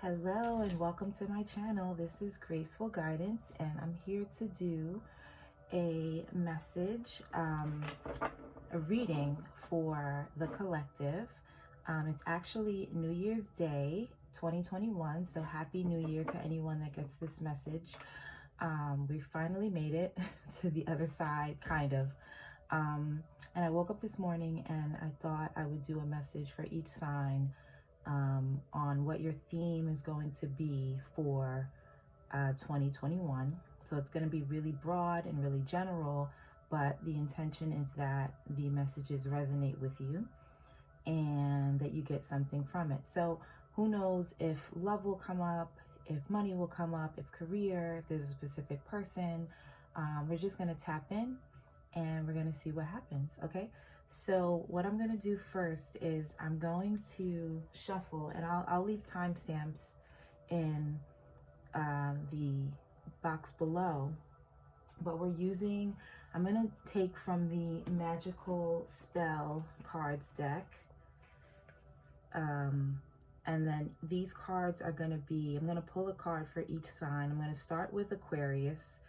Hello and welcome to my channel. This is Graceful Guidance and I'm here to do a message, a reading for the collective. It's actually New Year's Day 2021, so happy New Year to anyone that gets this message. We finally made it to the other side, kind of. And I woke up this morning and I thought I would do a message for each sign on what your theme is going to be for 2021. So it's going to be really broad and really general, but the intention is that the messages resonate with you and that you get something from it. So who knows if love will come up, if money will come up, if career, if there's a specific person. We're just going to tap in and we're going to see what happens, okay? So what I'm going to do first is I'm going to shuffle, and I'll leave timestamps in the box below. But I'm going to take from the Magical Spell Cards deck. And then these cards are going to be, I'm going to pull a card for each sign. I'm going to start with Aquarius,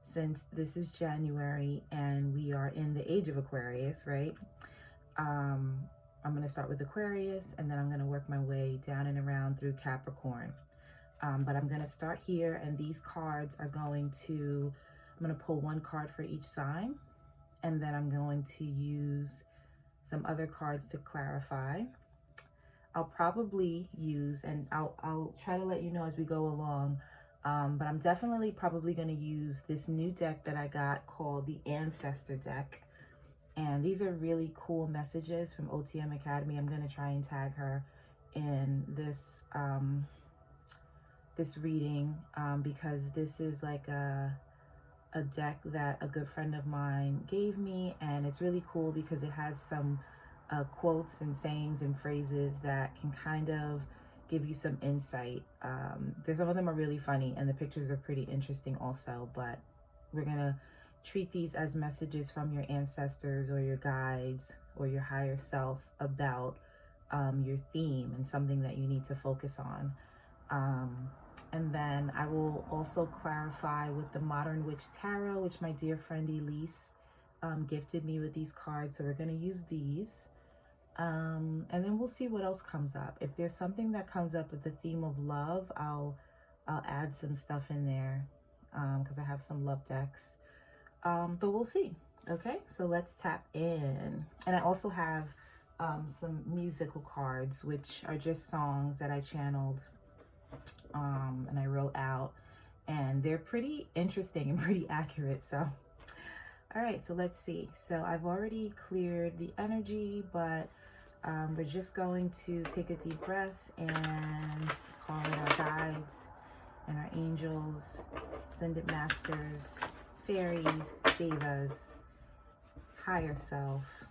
since this is January and we are in the age of Aquarius, right? I'm going to start with Aquarius and then I'm going to work my way down and around through Capricorn. But I'm going to start here, and these cards are I'm going to pull one card for each sign, and then I'm going to use some other cards to clarify. I'll probably use, and I'll try to let you know as we go along, but I'm definitely probably going to use this new deck that I got called the Ancestor deck. And these are really cool messages from OTM Academy. I'm going to try and tag her in this this reading because this is like a deck that a good friend of mine gave me, and it's really cool because it has some quotes and sayings and phrases that can kind of give you some insight. Some of them are really funny and the pictures are pretty interesting also, but we're gonna treat these as messages from your ancestors or your guides or your higher self about your theme and something that you need to focus on. And then I will also clarify with the Modern Witch Tarot, which my dear friend Elise gifted me with these cards. So we're going to use these. And then we'll see what else comes up. If there's something that comes up with the theme of love, I'll add some stuff in there because I have some love decks. But we'll see. Okay, so let's tap in. And I also have some musical cards, which are just songs that I channeled and I wrote out, and they're pretty interesting and pretty accurate. So all right, so let's see. So I've already cleared the energy, but we're just going to take a deep breath and call in our guides and our angels, ascended masters, fairies, devas, higher self,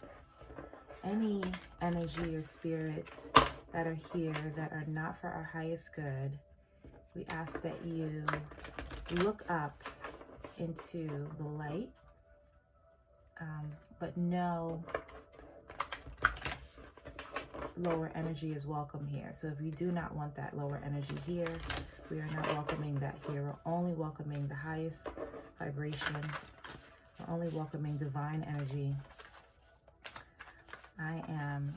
any energy or spirits that are here that are not for our highest good. We ask that you look up into the light, but no lower energy is welcome here. So if you do not want that lower energy here, we are not welcoming that here. We're only welcoming the highest vibration. We're only welcoming divine energy. I am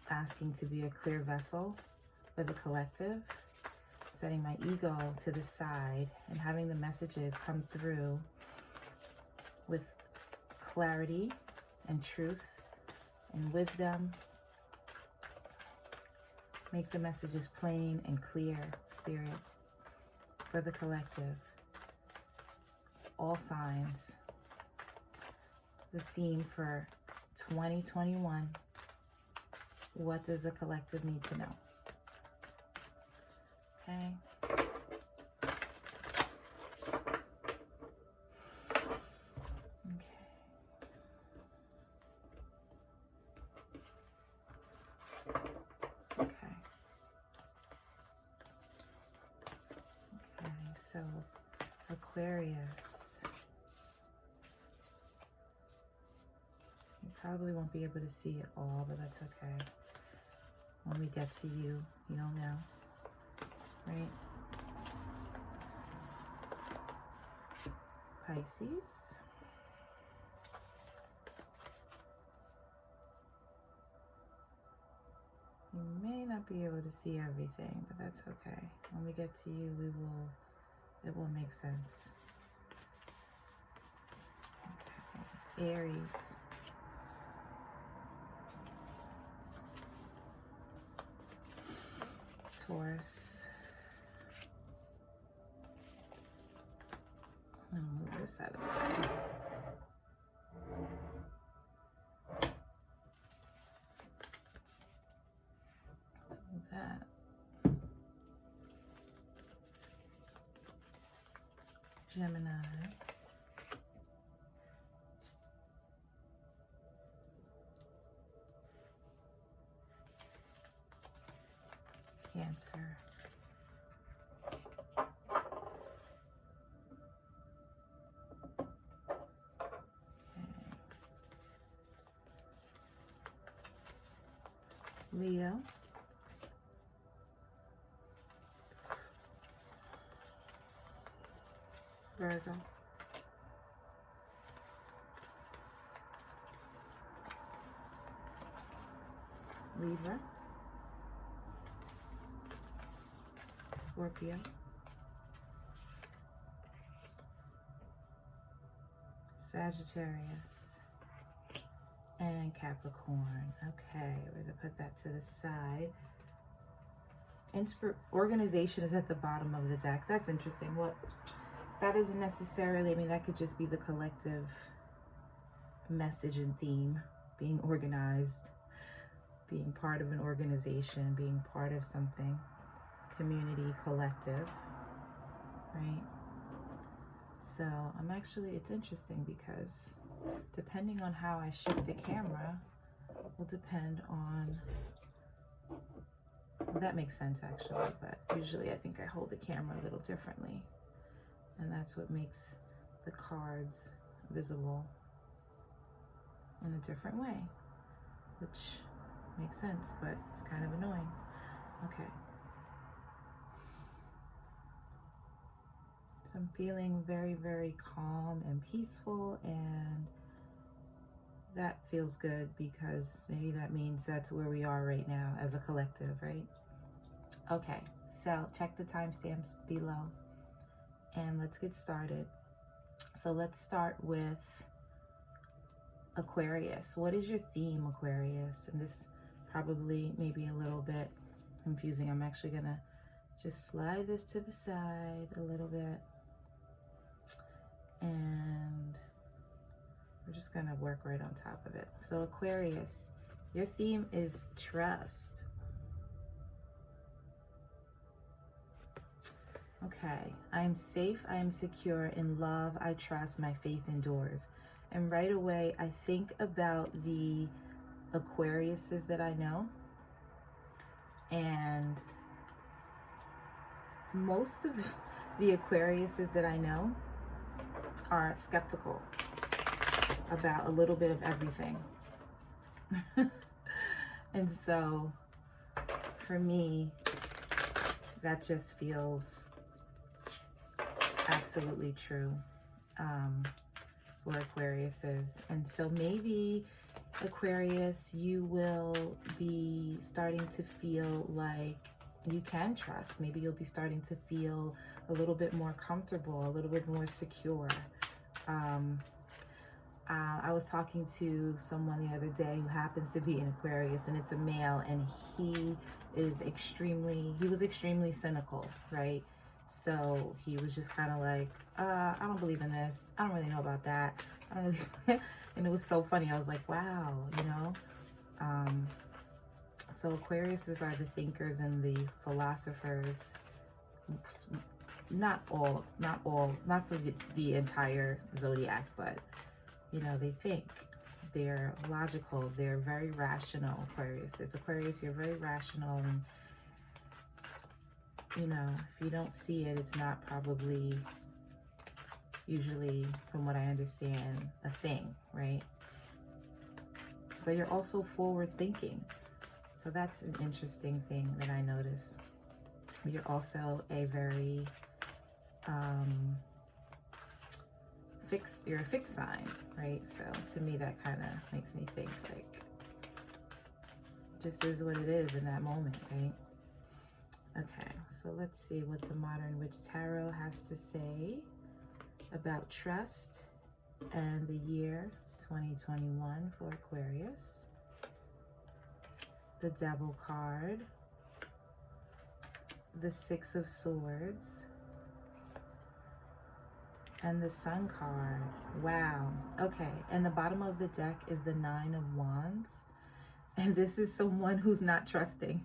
asking to be a clear vessel for the collective, setting my ego to the side and having the messages come through with clarity and truth and wisdom. Make the messages plain and clear, Spirit, for the collective. All signs. The theme for 2021. What does the collective need to know? Okay. So Aquarius, you probably won't be able to see it all, but that's okay. When we get to you, you'll know. right? Pisces. You may not be able to see everything, but that's okay. When we get to you, it will make sense. Okay. Aries. Taurus. I'm gonna move this out of the way. That. Gemini. Cancer. Leo. Virgo. Libra. Scorpio. Sagittarius. And Capricorn. Okay, we're going to put that to the side. Organization is at the bottom of the deck. That's interesting. What that isn't necessarily, I mean, that could just be the collective message and theme. Being organized, being part of an organization, being part of something. Community, collective, right? So I'm actually, it's interesting because depending on how I shift the camera will depend on, well, that makes sense actually, but usually I think I hold the camera a little differently, and that's what makes the cards visible in a different way, which makes sense, but it's kind of annoying. Okay. So I'm feeling very, very calm and peaceful, and that feels good because maybe that means that's where we are right now as a collective, right? Okay, so check the timestamps below and let's get started. So let's start with Aquarius. What is your theme, Aquarius? And this probably may be a little bit confusing. I'm actually gonna just slide this to the side a little bit, and we're just gonna work right on top of it. So Aquarius, your theme is trust. Okay, I am safe, I am secure, in love, I trust, my faith endures. And right away, I think about the Aquariuses that I know. And most of the Aquariuses that I know are skeptical about a little bit of everything. And so for me, that just feels absolutely true for Aquariuses. And so maybe Aquarius, you will be starting to feel like you can trust. Maybe you'll be starting to feel a little bit more comfortable, a little bit more secure. I was talking to someone the other day who happens to be an Aquarius, and it's a male, and he was extremely cynical, right? So he was just kind of like, I don't believe in this. I don't really know about that. I don't really, and it was so funny. I was like, wow, you know? So Aquariuses are the thinkers and the philosophers. Not for the entire zodiac, but you know, they think, they're logical, they're very rational. Aquarius, you're very rational, and you know, if you don't see it, it's not probably usually, from what I understand, a thing, right? But you're also forward thinking. So that's an interesting thing that I notice. You're also a very you're a fixed sign, right? So to me, that kind of makes me think like, this is what it is in that moment, right? Okay, so let's see what the Modern Witch Tarot has to say about trust and the year 2021 for Aquarius. The Devil card, the Six of Swords, and the Sun card. Wow. Okay, and the bottom of the deck is the Nine of Wands. And this is someone who's not trusting.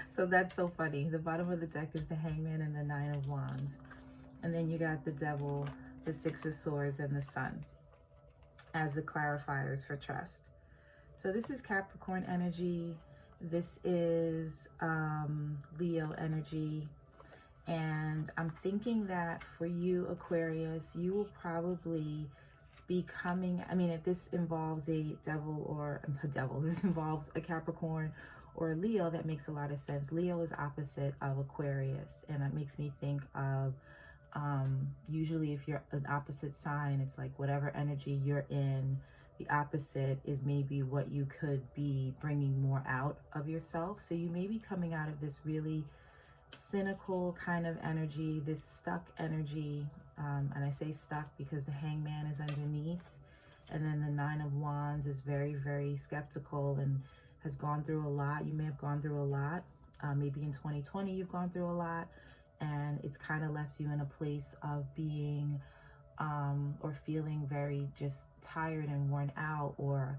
So that's so funny. The bottom of the deck is the Hangman and the Nine of Wands. And then you got the Devil, the Six of Swords, and the Sun as the clarifiers for trust. So this is Capricorn energy. This is Leo energy. And I'm thinking that for you, Aquarius, you will probably be coming, I mean, if this involves a devil or a devil, this involves a Capricorn or a Leo, that makes a lot of sense. Leo is opposite of Aquarius, and that makes me think of usually if you're an opposite sign, it's like whatever energy you're in, the opposite is maybe what you could be bringing more out of yourself. So you may be coming out of this really cynical kind of energy, this stuck energy, and I say stuck because the Hangman is underneath, and then the Nine of Wands is very, very skeptical and has gone through a lot. You may have gone through a lot. Maybe in 2020 you've gone through a lot, and it's kind of left you in a place of being or feeling very just tired and worn out, or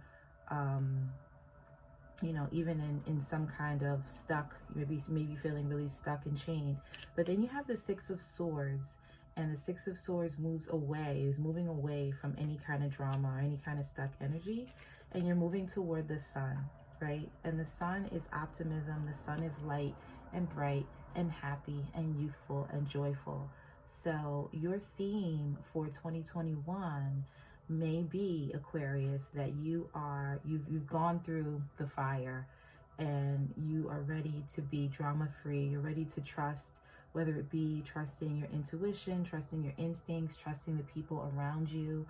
you know, even in some kind of stuck, maybe feeling really stuck and chained. But then you have the Six of Swords, and the Six of Swords is moving away from any kind of drama or any kind of stuck energy, and you're moving toward the Sun, right? And the Sun is optimism. The Sun is light and bright and happy and youthful and joyful. So your theme for 2021 may be, Aquarius, that you've gone through the fire and you are ready to be drama free. You're ready to trust, whether it be trusting your intuition, trusting your instincts, trusting the people around you,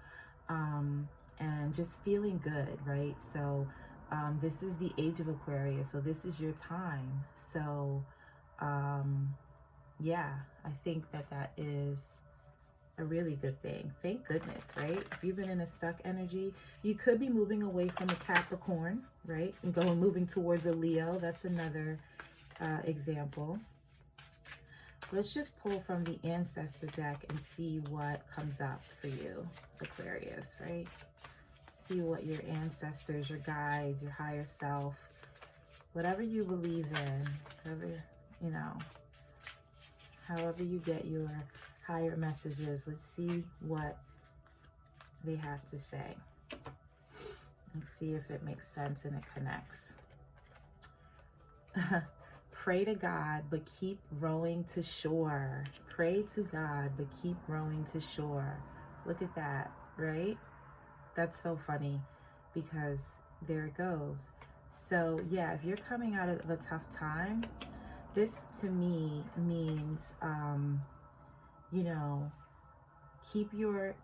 and just feeling good, right? So this is the age of Aquarius, so this is your time. So yeah, I think that is a really good thing. Thank goodness, right? If you've been in a stuck energy, you could be moving away from a Capricorn, right? And moving towards a Leo. That's another example. Let's just pull from the ancestor deck and see what comes up for you, Aquarius, right? See what your ancestors, your guides, your higher self, whatever you believe in, whatever, you know, however you get your higher messages. Let's see what they have to say. Let's see if it makes sense and it connects. Pray to God, but keep rowing to shore. Pray to God, but keep rowing to shore. Look at that, right? That's so funny because there it goes. So yeah, if you're coming out of a tough time, this to me means, you know, keep your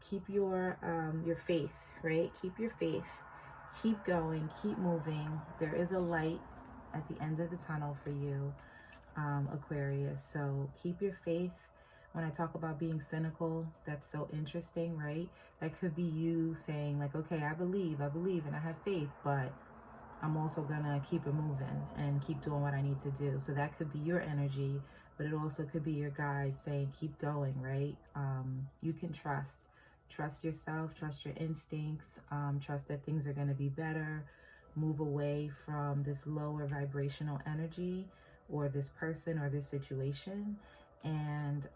faith, right? Keep your faith, keep going, keep moving. There is a light at the end of the tunnel for you, Aquarius. So keep your faith. When I talk about being cynical, that's so interesting, right? That could be you saying like, okay, I believe and I have faith, but I'm also gonna keep it moving and keep doing what I need to do. So that could be your energy, but it also could be your guide saying, keep going, right? You can trust yourself, trust your instincts, trust that things are gonna be better, move away from this lower vibrational energy or this person or this situation, and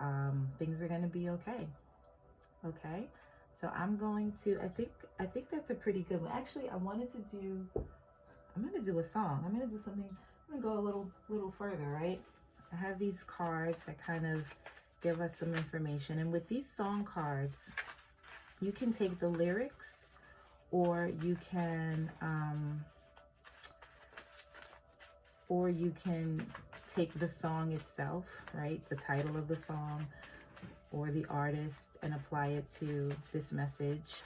things are gonna be okay. Okay, so I'm going to, I think that's a pretty good one. Actually, I'm gonna do a song. I'm gonna do something. I'm gonna go a little further, right? I have these cards that kind of give us some information, and with these song cards, you can take the lyrics, or you can take the song itself, right, the title of the song or the artist, and apply it to this message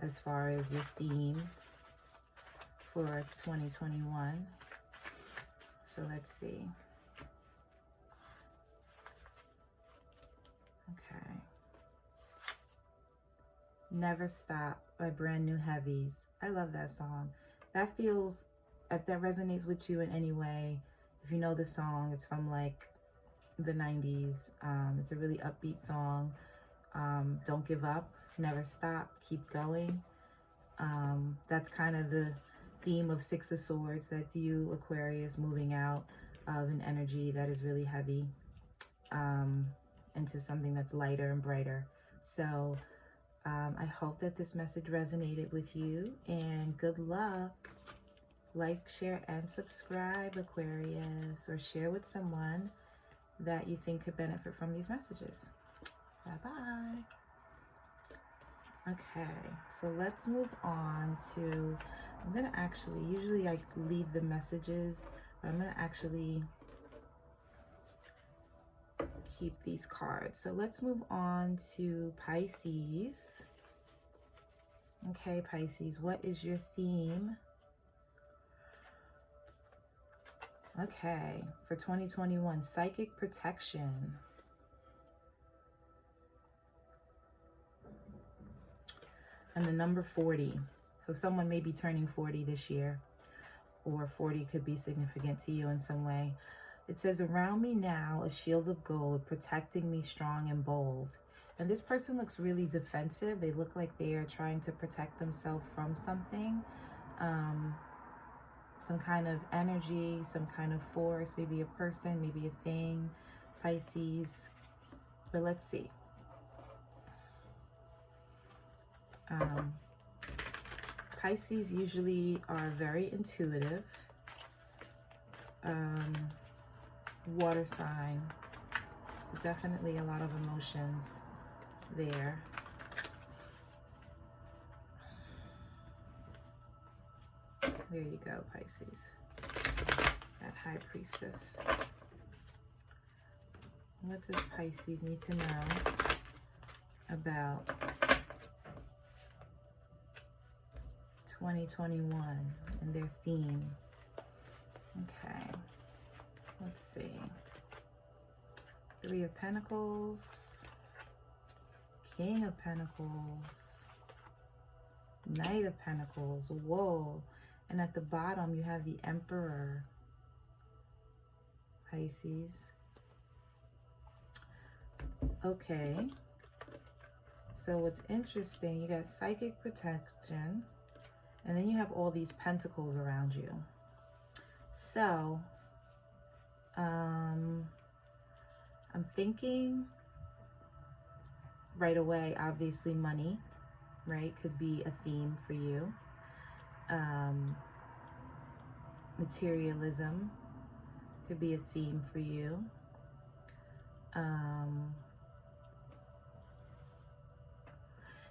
as far as your theme for 2021. So let's see. Okay. Never Stop by Brand New Heavies. I love that song. That feels, if that resonates with you in any way, if you know the song, it's from like the 90s. It's a really upbeat song. Don't give up, never stop, keep going. That's kind of the theme of Six of Swords. That's you, Aquarius, moving out of an energy that is really heavy into something that's lighter and brighter. So I hope that this message resonated with you, and good luck. Like, share, and subscribe, Aquarius, or share with someone that you think could benefit from these messages. Bye-bye. Okay, so let's move on to, I'm going to actually, usually I leave the messages, but I'm going to actually keep these cards. So let's move on to Pisces. Okay, Pisces, what is your theme? Okay, for 2021, psychic protection. And the number 40. So someone may be turning 40 this year, or 40 could be significant to you in some way. It says, around me now, a shield of gold, protecting me strong and bold. And this person looks really defensive. They look like they are trying to protect themselves from something. Some kind of energy, some kind of force, maybe a person, maybe a thing, Pisces. But let's see. Pisces usually are very intuitive. Water sign. So definitely a lot of emotions there. There you go, Pisces. That High Priestess. What does Pisces need to know about 2021 and their theme? Okay, let's see. Three of Pentacles, King of Pentacles, Knight of Pentacles. Whoa. And at the bottom, you have the Emperor, Pisces. Okay. So what's interesting, you got psychic protection, and then you have all these pentacles around you. So, I'm thinking right away, obviously money, right? Could be a theme for you. Materialism could be a theme for you.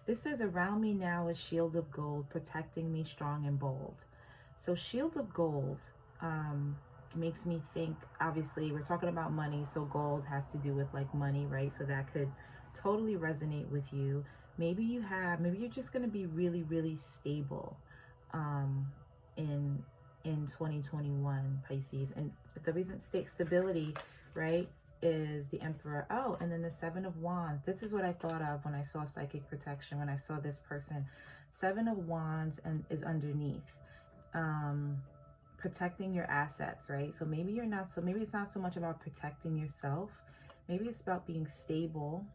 This says, around me now is shield of gold, protecting me strong and bold. So shield of gold makes me think, obviously we're talking about money, so gold has to do with like money, right? So that could totally resonate with you. Maybe you're just going to be really, really stable in 2021, Pisces. And the reason stability, right, is the Emperor. Oh, and then the Seven of Wands. This is what I thought of when I saw psychic protection, when I saw this person. Seven of Wands and is underneath. Protecting your assets, right? So maybe it's not so much about protecting yourself. Maybe it's about being stable,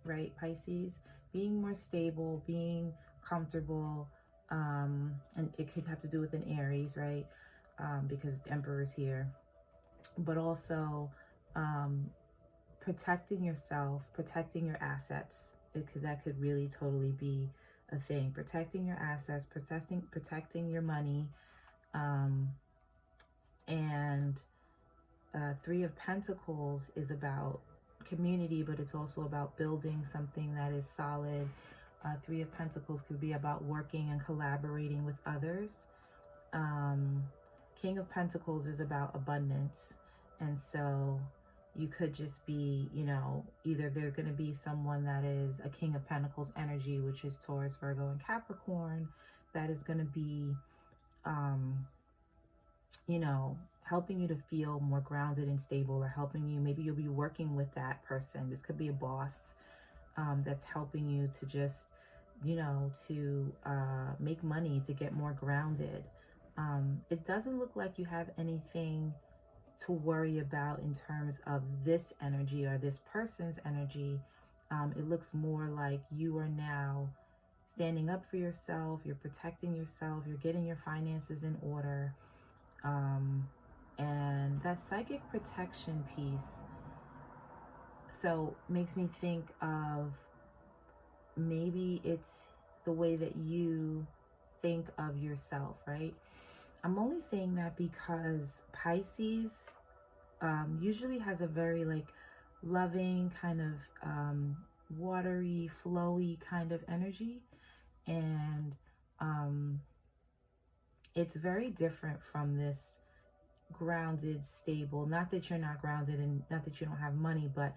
right, Pisces? Being more stable, being comfortable, and it could have to do with an Aries, right? Because the Emperor is here. But also protecting yourself, protecting your assets. That could really totally be a thing. Protecting your assets, protecting your money. And Three of Pentacles is about community, but it's also about building something that is solid. Three of Pentacles could be about working and collaborating with others. King of Pentacles is about abundance And so you could just be, you know, either they're going to be someone that is a King of Pentacles energy, which is Taurus, Virgo, and Capricorn, that is going to be, you know, helping you to feel more grounded and stable, or helping you, maybe you'll be working with that person. This could be a boss that's helping you to just, you know, to make money, to get more grounded. It doesn't look like you have anything to worry about in terms of this energy or this person's energy. It looks more like you are now standing up for yourself, you're protecting yourself, you're getting your finances in order. And that psychic protection piece, so makes me think of, maybe it's the way that you think of yourself, right? I'm only saying that because Pisces usually has a very like loving kind of watery, flowy kind of energy. And it's very different from this grounded, stable, not that you're not grounded and not that you don't have money, but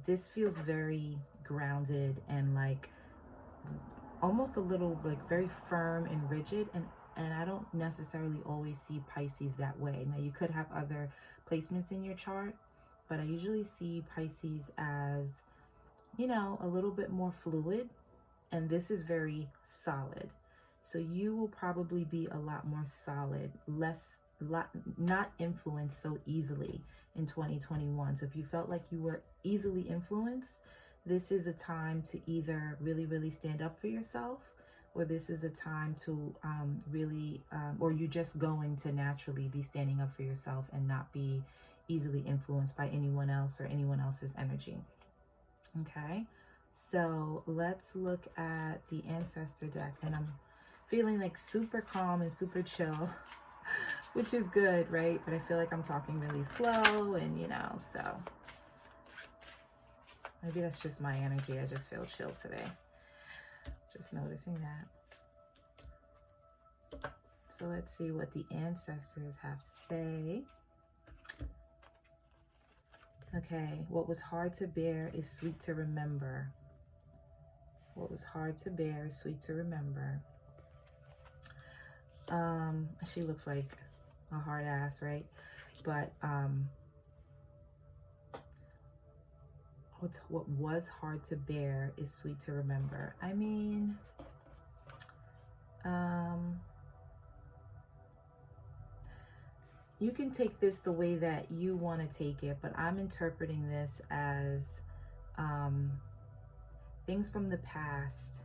this feels very grounded and like almost a little like very firm and rigid. And I don't necessarily always see Pisces that way. Now you could have other placements in your chart, but I usually see Pisces as, you know, a little bit more fluid, and this is very solid. So you will probably be a lot more solid, not influenced so easily in 2021. So if you felt like you were easily influenced, this is a time to either really stand up for yourself, or this is a time to really, or you're just going to naturally be standing up for yourself and not be easily influenced by anyone else or anyone else's energy. Okay, so let's look at the ancestor deck, and I'm feeling like super calm and super chill, which is good, right? But I feel like I'm talking really slow, and you know, so maybe that's just my energy. I just feel chill today. Just noticing that. So let's see what the ancestors have to say. Okay, what was hard to bear is sweet to remember. What was hard to bear is sweet to remember. She looks like a hard ass, right? But what was hard to bear is sweet to remember. I mean, you can take this the way that you want to take it, but I'm interpreting this as things from the past.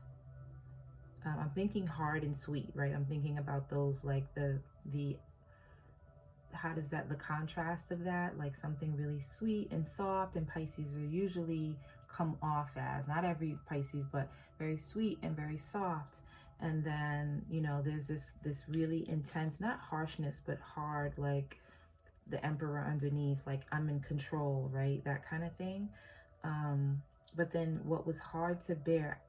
I'm thinking hard and sweet, right? I'm thinking about those, like the how does that, the contrast of that, like something really sweet and soft, and Pisces are usually come off as, not every Pisces, but very sweet and very soft. And then, you know, there's this really intense, not harshness, but hard, like the emperor underneath, like I'm in control, right? That kind of thing. But then what was hard to bear,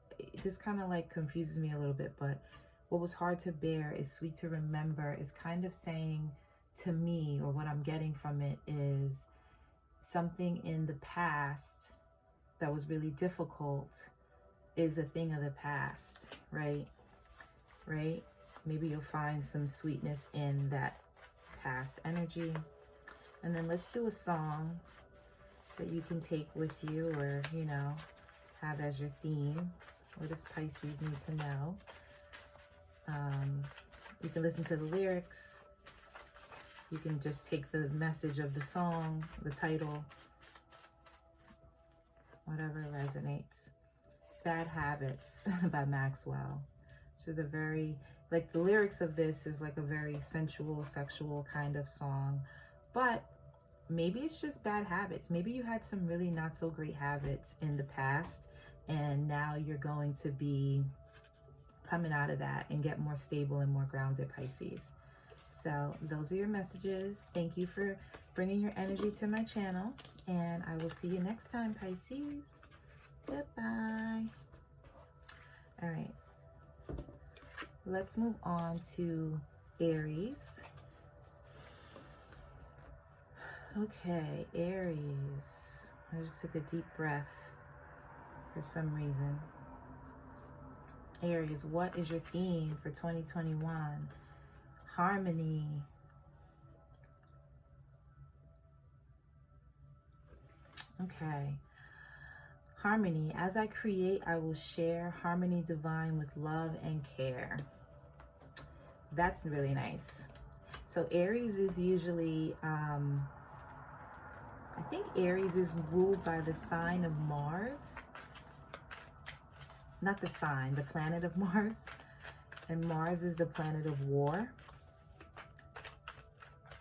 this kind of like confuses me a little bit, but what was hard to bear is sweet to remember is kind of saying to me, or what I'm getting from it is something in the past that was really difficult is a thing of the past, right? Right? Maybe you'll find some sweetness in that past energy. And then let's do a song that you can take with you, or, you know, have as your theme. What does Pisces need to know? You can listen to the lyrics. You can just take the message of the song, the title, whatever resonates. Bad Habits by Maxwell. So the very, like the lyrics of this is like a very sensual, sexual kind of song, but maybe it's just bad habits. Maybe you had some really not so great habits in the past, and now you're going to be coming out of that and get more stable and more grounded, Pisces. So those are your messages. Thank you for bringing your energy to my channel, and I will see you next time, Pisces. Goodbye. All right. Let's move on to Aries. Okay, Aries. I just took a deep breath for some reason. Aries, what is your theme for 2021? Harmony. Okay. Harmony. As I create, I will share harmony divine with love and care. That's really nice. So Aries is usually, I think Aries is ruled by the sign of Mars. Not the sign, the planet of Mars. And Mars is the planet of war.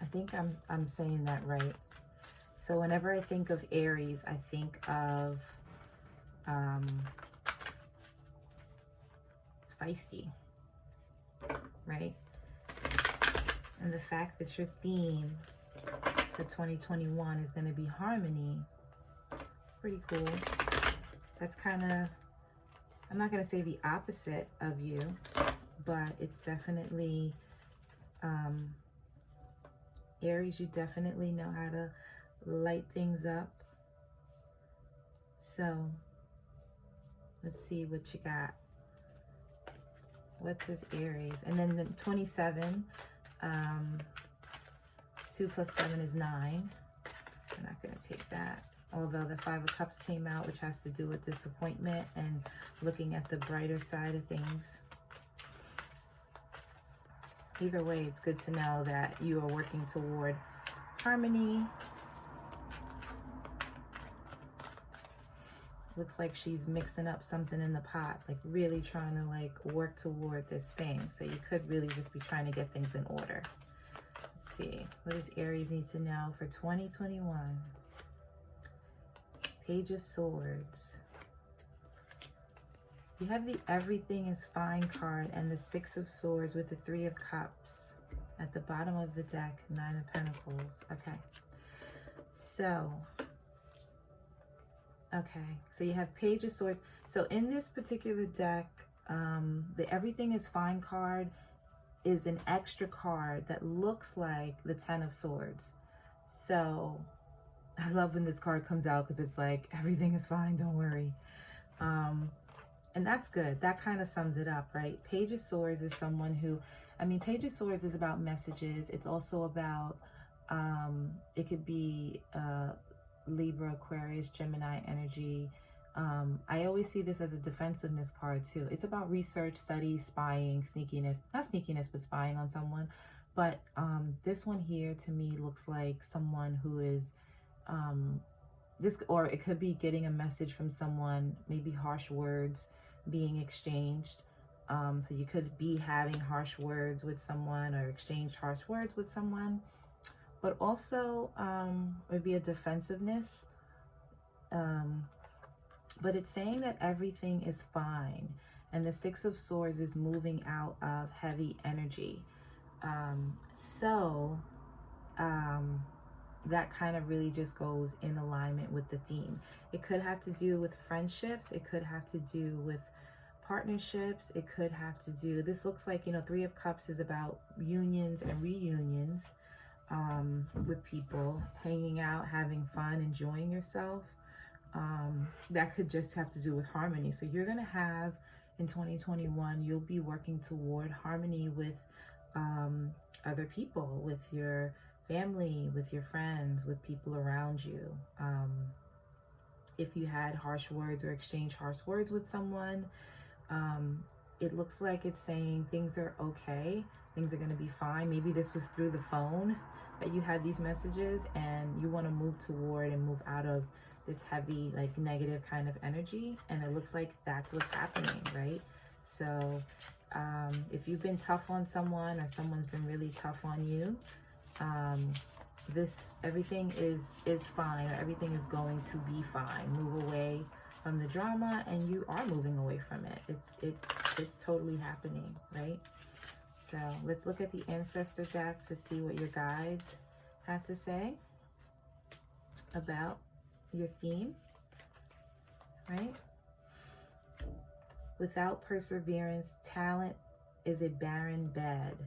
I think I'm saying that right. So whenever I think of Aries, I think of feisty, right? And the fact that your theme for 2021 is going to be harmony, it's pretty cool. That's kind of, I'm not going to say the opposite of you, but it's definitely, Aries, you definitely know how to light things up. So let's see what you got. What does Aries? And then the 27, 2 plus 7 is 9. I'm not going to take that. Although the 5 of Cups came out, which has to do with disappointment and looking at the brighter side of things. Either way, it's good to know that you are working toward harmony. Looks like she's mixing up something in the pot, like really trying to like work toward this thing. So you could really just be trying to get things in order. Let's see, what does Aries need to know for 2021? Page of Swords. You have the Everything is Fine card and the 6 of Swords with the 3 of Cups. At the bottom of the deck, 9 of Pentacles. Okay. So you have Page of Swords. So in this particular deck, the Everything is Fine card is an extra card that looks like the 10 of Swords. So I love when this card comes out because it's like, everything is fine, don't worry. And that's good. That kind of sums it up, right? Page of Swords is someone who, Page of Swords is about messages. It's also about, it could be Libra, Aquarius, Gemini energy. I always see this as a defensiveness card too. It's about research, study, spying, sneakiness. Not sneakiness, but spying on someone. But this one here to me looks like someone who is, or it could be getting a message from someone, maybe harsh words being exchanged. So you could be having harsh words with someone or exchange harsh words with someone. But also it would be a defensiveness. But it's saying that everything is fine. And the 6 of Swords is moving out of heavy energy. That kind of really just goes in alignment with the theme. It could have to do with friendships. It could have to do with partnerships. It could have to do, this looks like, 3 of Cups is about unions and reunions with people, hanging out, having fun, enjoying yourself. That could just have to do with harmony. So you're going to have, in 2021, you'll be working toward harmony with other people, with your family, with your friends, with people around you. If you had harsh words or exchanged harsh words with someone, it looks like it's saying things are okay, things are going to be fine. Maybe this was through the phone that you had these messages and you want to move toward and move out of this heavy, like negative kind of energy. And it looks like that's what's happening, right? So if you've been tough on someone or someone's been really tough on you, everything is fine, or everything is going to be fine. Move away from the drama, and you are moving away from it. It's totally happening, right? So let's look at the ancestor deck to see what your guides have to say about your theme, right? Without perseverance, talent is a barren bed,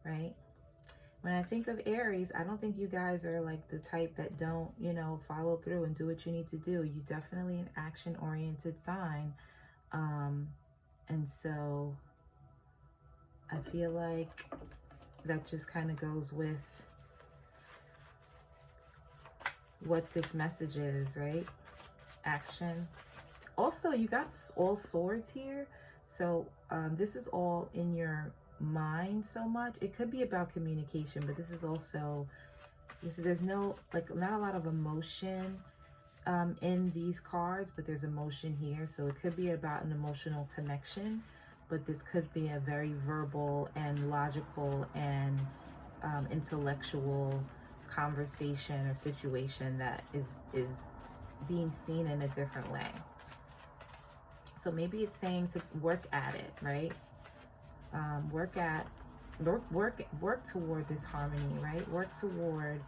right? when I think of Aries, I don't think you guys are like the type that don't, you know, follow through and do what you need to do. You definitely an action-oriented sign. And so I feel like that just kind of goes with what this message is, right? Action. Also, you got all swords here. So this is all in your mind so much. It could be about communication, but this is also, there's no, like, not a lot of emotion in these cards, but there's emotion here. So it could be about an emotional connection, but this could be a very verbal and logical and intellectual conversation or situation that is being seen in a different way. So maybe it's saying to work at it, right? Work toward this harmony, right? Work toward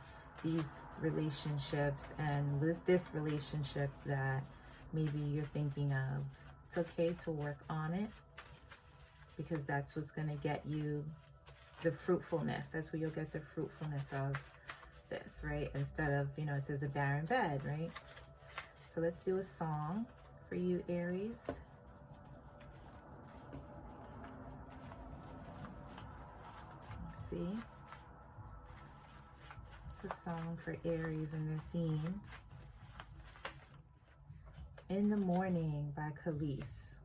these relationships and this relationship that maybe you're thinking of. It's okay to work on it, because that's what's going to get you the fruitfulness. That's where you'll get the fruitfulness of this, right? Instead of, you know, it says a barren bed, right? So let's do a song for you, Aries. Let's see. It's a song for Aries and their theme. In the Morning by Khalees.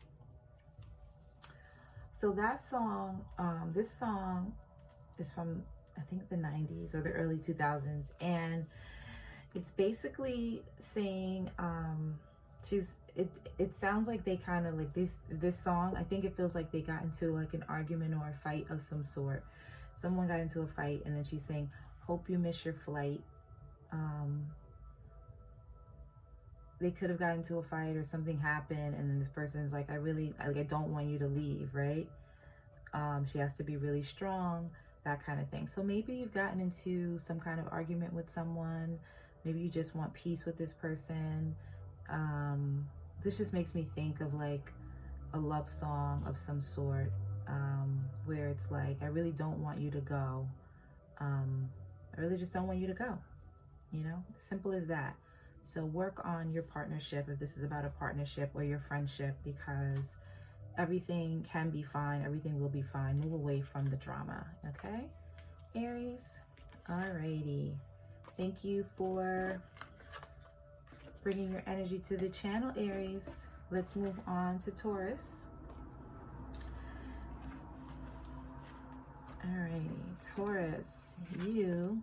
So that song, this song is from, I think, the 90s or the early 2000s. And it's basically saying, it sounds like they kind of like this song, I think it feels like they got into like an argument or a fight of some sort. Someone got into a fight, and then she's saying, hope you miss your flight. They could have gotten into a fight or something happened, and then this person's like, I don't want you to leave, right? She has to be really strong, that kind of thing. So maybe you've gotten into some kind of argument with someone. Maybe you just want peace with this person. This just makes me think of like a love song of some sort, where it's like, I really don't want you to go. I really just don't want you to go, you know, simple as that. So work on your partnership, if this is about a partnership or your friendship, because everything can be fine. Everything will be fine. Move away from the drama. Okay, Aries? Alrighty. Thank you for bringing your energy to the channel, Aries. Let's move on to Taurus. Alrighty, Taurus, you,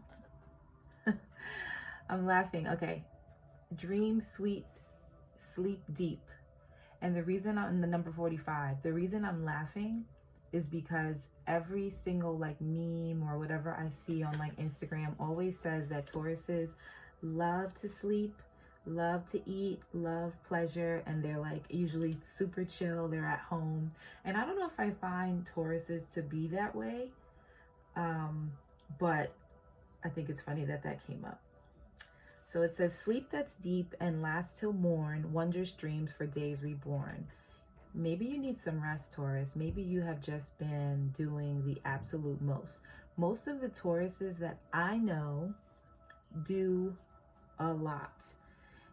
I'm laughing. Okay. Dream sweet, sleep deep. And the reason I'm the number 45, the reason I'm laughing is because every single like meme or whatever I see on like Instagram always says that Tauruses love to sleep, love to eat, love pleasure, and they're like usually super chill, they're at home. And I don't know if I find Tauruses to be that way, but I think it's funny that that came up. So it says, sleep that's deep and lasts till morn, wondrous dreams for days reborn. Maybe you need some rest, Taurus. Maybe you have just been doing the absolute most. Most of the Tauruses that I know do a lot.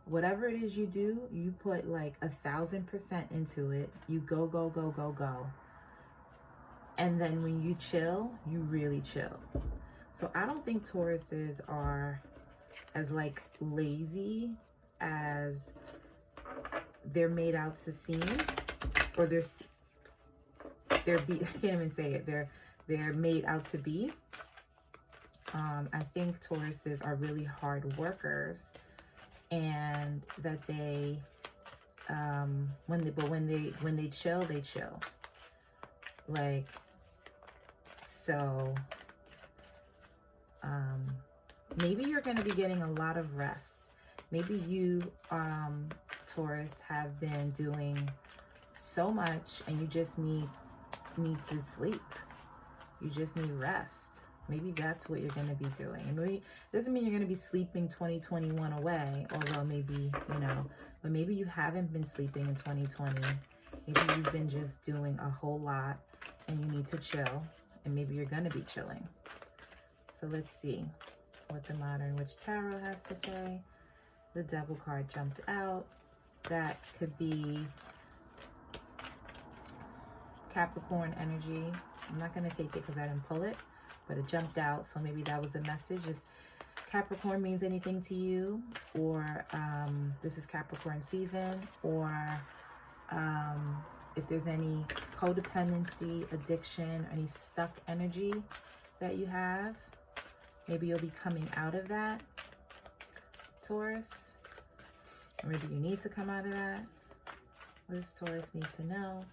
Whatever it is you do, you put like 1,000% into it. You go, go, go, go, go. And then when you chill, you really chill. So I don't think Tauruses are as like lazy as they're made out to seem, or I can't even say it. They're made out to be. I think Tauruses are really hard workers, and that they when they chill, they chill. Like, so maybe you're going to be getting a lot of rest. Maybe you, Taurus, have been doing so much and you just need to sleep. You just need rest. Maybe that's what you're going to be doing. And maybe doesn't mean you're going to be sleeping 2021 away, although maybe, you know, but maybe you haven't been sleeping in 2020. Maybe you've been just doing a whole lot and you need to chill, and maybe you're going to be chilling. So let's see what the Modern Witch Tarot has to say. The Devil card jumped out. That could be Capricorn energy. I'm not going to take it because I didn't pull it, but it jumped out. So maybe that was a message. If Capricorn means anything to you, or this is Capricorn season, or if there's any codependency, addiction, any stuck energy that you have, maybe you'll be coming out of that, Taurus. Or maybe you need to come out of that. What does Taurus need to know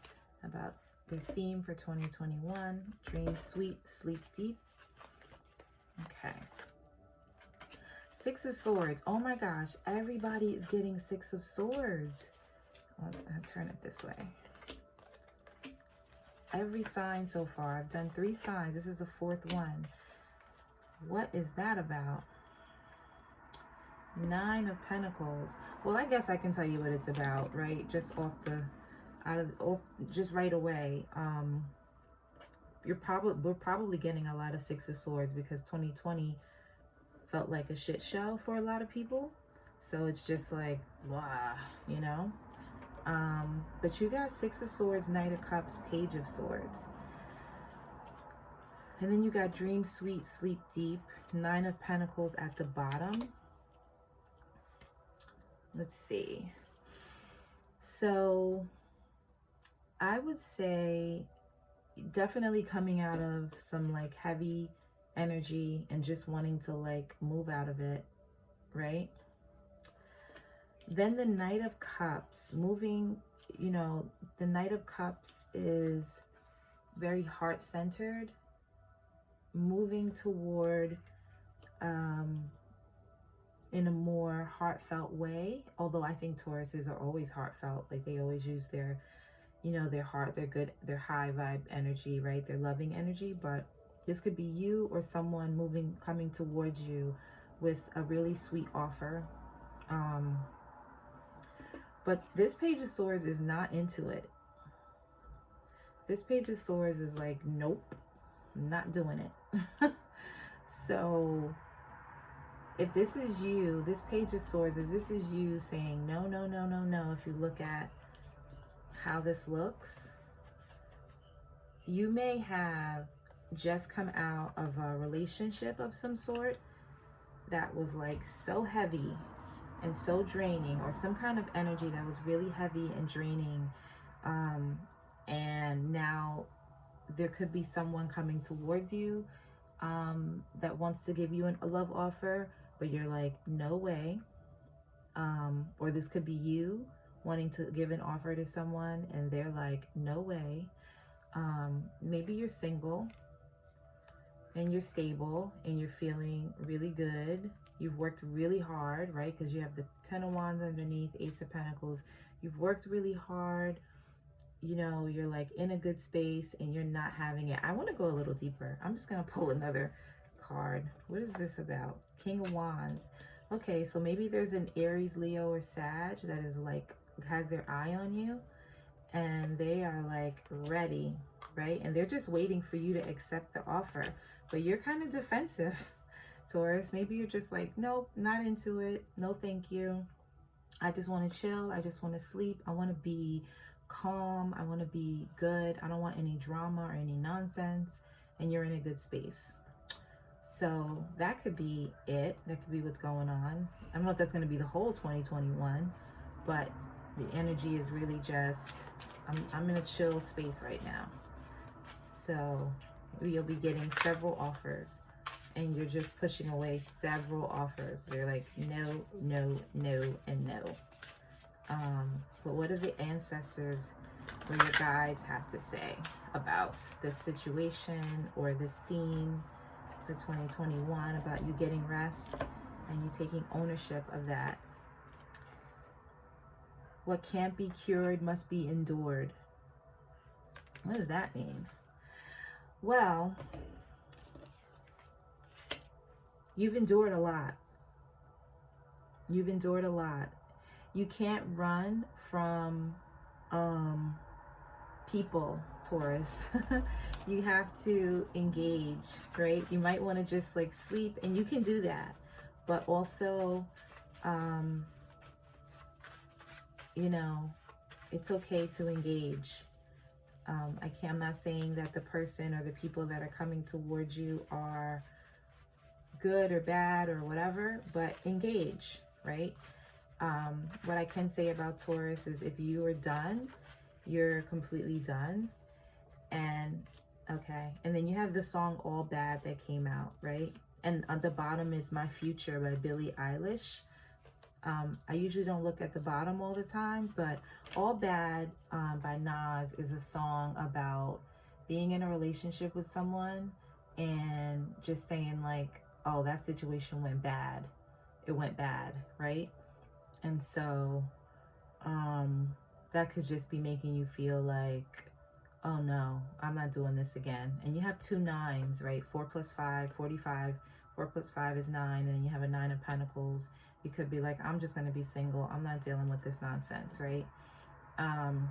about their theme for 2021? Dream sweet, sleep deep. Okay. Six of Swords. Oh my gosh, everybody is getting Six of Swords. I'll turn it this way. Every sign so far. I've done 3 signs. This is the 4th one. What is that about? 9 of Pentacles. Well, I guess I can tell you what it's about, right? Just just right away. We're probably getting a lot of Six of Swords because 2020 felt like a shit show for a lot of people. So it's just like, blah, you know? But you got Six of Swords, Knight of Cups, Page of Swords. And then you got Dream Sweet, Sleep Deep, 9 of Pentacles at the bottom. Let's see. So I would say definitely coming out of some like heavy energy and just wanting to like move out of it, right? Then the Knight of Cups, moving, you know, the Knight of Cups is very heart-centered, moving toward in a more heartfelt way. Although I think Tauruses are always heartfelt, like they always use their, you know, their heart, their good, their high vibe energy, right? Their loving energy. But this could be you or someone coming towards you with a really sweet offer. But this Page of Swords is not into it. This Page of Swords is like, nope, I'm not doing it. So if this is you, this Page of Swords, if this is you saying no, no, no, no, no, if you look at how this looks, you may have just come out of a relationship of some sort that was like so heavy and so draining, or some kind of energy that was really heavy and draining. And now there could be someone coming towards you that wants to give you a love offer, but you're like, no way. Or this could be you wanting to give an offer to someone and they're like, no way. Maybe you're single and you're stable and you're feeling really good. You've worked really hard, right? Because you have the 10 of Wands underneath, Ace of Pentacles. You've worked really hard. You know, you're like in a good space and you're not having it. I want to go a little deeper. I'm just going to pull another card. What is this about? King of Wands. Okay, so maybe there's an Aries, Leo, or Sag that is like, has their eye on you. And they are like ready, right? And they're just waiting for you to accept the offer. But you're kind of defensive, Taurus. Maybe you're just like, nope, not into it. No, thank you. I just want to chill. I just want to sleep. I want to be calm. I want to be good. I don't want any drama or any nonsense. And you're in a good space. So that could be it. That could be what's going on. I don't know if that's going to be the whole 2021, but the energy is really just, I'm in a chill space right now. So you'll be getting several offers and you're just pushing away several offers. They're like, no, no, no, and no. But what do the ancestors or your guides have to say about this situation or this theme for 2021, about you getting rest and you taking ownership of that? What can't be cured must be endured. What does that mean? Well, you've endured a lot. You've endured a lot. You can't run from people, Taurus. You have to engage, right? You might want to just like sleep, and you can do that, but also, you know, it's okay to engage. I'm not saying that the person or the people that are coming towards you are good or bad or whatever, but engage, right? What I can say about Taurus is if you are done, you're completely done. And okay, and then you have the song All Bad that came out, right? And at the bottom is My Future by Billie Eilish. I usually don't look at the bottom all the time, but All Bad by Nas is a song about being in a relationship with someone and just saying like, oh, that situation went bad. It went bad, right? And so that could just be making you feel like, oh no, I'm not doing this again. And you have 2 9s, right? 4 plus 5, 45. 4 plus 5 is 9, and then you have a 9 of Pentacles. You could be like, I'm just going to be single. I'm not dealing with this nonsense, right? And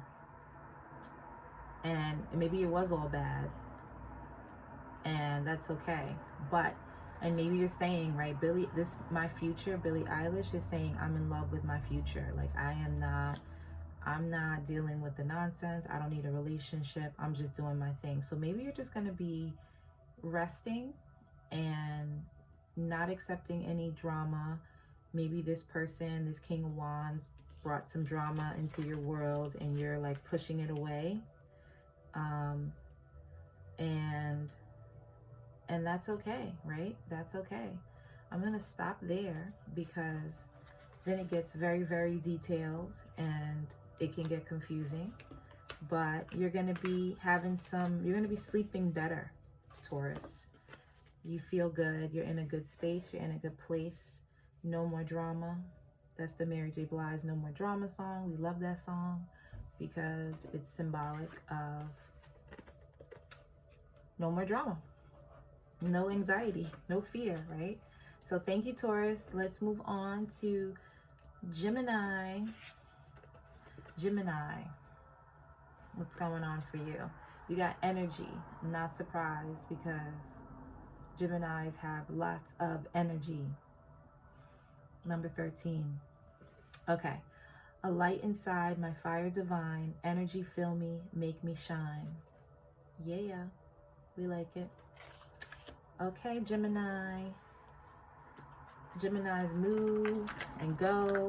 maybe it was all bad, and that's okay. But, and maybe you're saying, right, My Future, Billie Eilish is saying, I'm in love with my future. Like, I'm not dealing with the nonsense. I don't need a relationship. I'm just doing my thing. So maybe you're just going to be resting and not accepting any drama. Maybe this person, this King of Wands, brought some drama into your world and you're like pushing it away. And that's okay, right? That's okay. I'm going to stop there because then it gets very, very detailed and it can get confusing. But you're going to be you're going to be sleeping better, Taurus. You feel good. You're in a good space. You're in a good place. No more drama. That's the Mary J. Blige No More Drama song. We love that song because it's symbolic of no more drama, no anxiety, no fear, right? So thank you, Taurus. Let's move on to Gemini. Gemini, what's going on for you? You got energy. I'm not surprised because Geminis have lots of energy. Number 13. Okay. A light inside, my fire divine. Energy fill me, make me shine. Yeah, we like it. Okay, Gemini. Geminis move and go,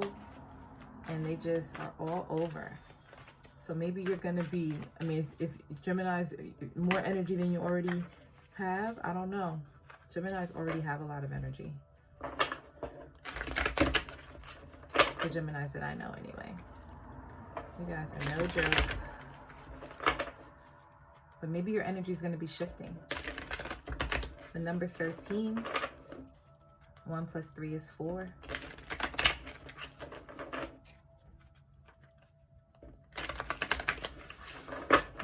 and they just are all over. So maybe you're going to be, if Gemini's more energy than you already have, I don't know. Geminis already have a lot of energy. The Geminis that I know anyway. You guys are no joke. But maybe your energy is going to be shifting. The number 13. 1 plus 3 is 4.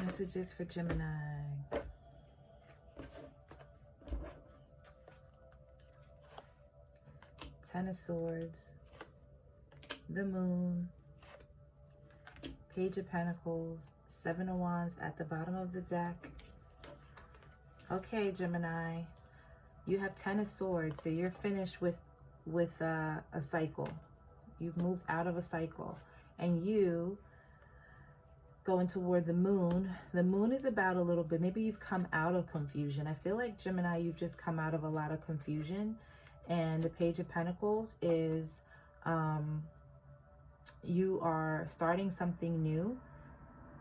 Messages for Gemini. Ten of Swords. The Moon. Page of Pentacles. 7 of Wands at the bottom of the deck. Okay, Gemini. You have 10 of Swords, so you're finished with a cycle. You've moved out of a cycle. And you going toward the Moon. The Moon is about a little bit, maybe you've come out of confusion. I feel like, Gemini, you've just come out of a lot of confusion. And the Page of Pentacles is you are starting something new,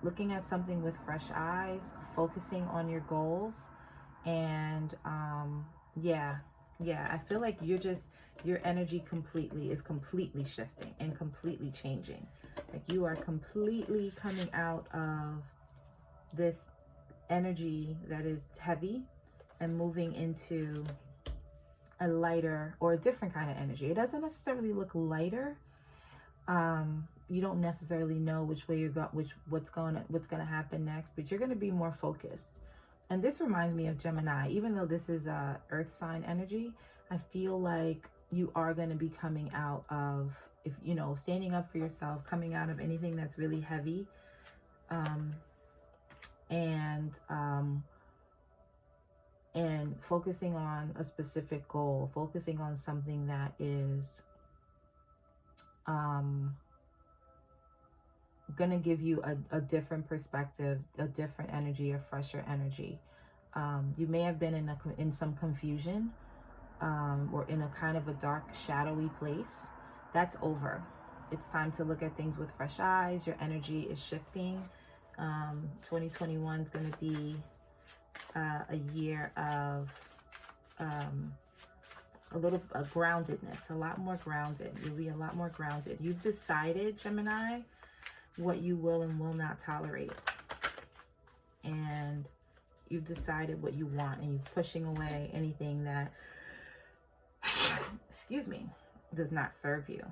looking at something with fresh eyes, focusing on your goals. And yeah, I feel like your energy is completely shifting and completely changing. Like you are completely coming out of this energy that is heavy and moving into a lighter or a different kind of energy. It doesn't necessarily look lighter. You don't necessarily know which way what's going to happen next, but you're going to be more focused. And this reminds me of Gemini. Even though this is earth sign energy, I feel like you are going to be coming out of, standing up for yourself, coming out of anything that's really heavy. and focusing on a specific goal, focusing on something that is gonna give you a different perspective, a different energy, a fresher energy. You may have been in some confusion, or in a kind of a dark, shadowy place. That's over. It's time to look at things with fresh eyes. Your energy is shifting. 2021 is going to be a year of a little groundedness, a lot more grounded. You'll be a lot more grounded. You've decided, Gemini, what you will and will not tolerate. And you've decided what you want, and you're pushing away anything that, excuse me, does not serve you.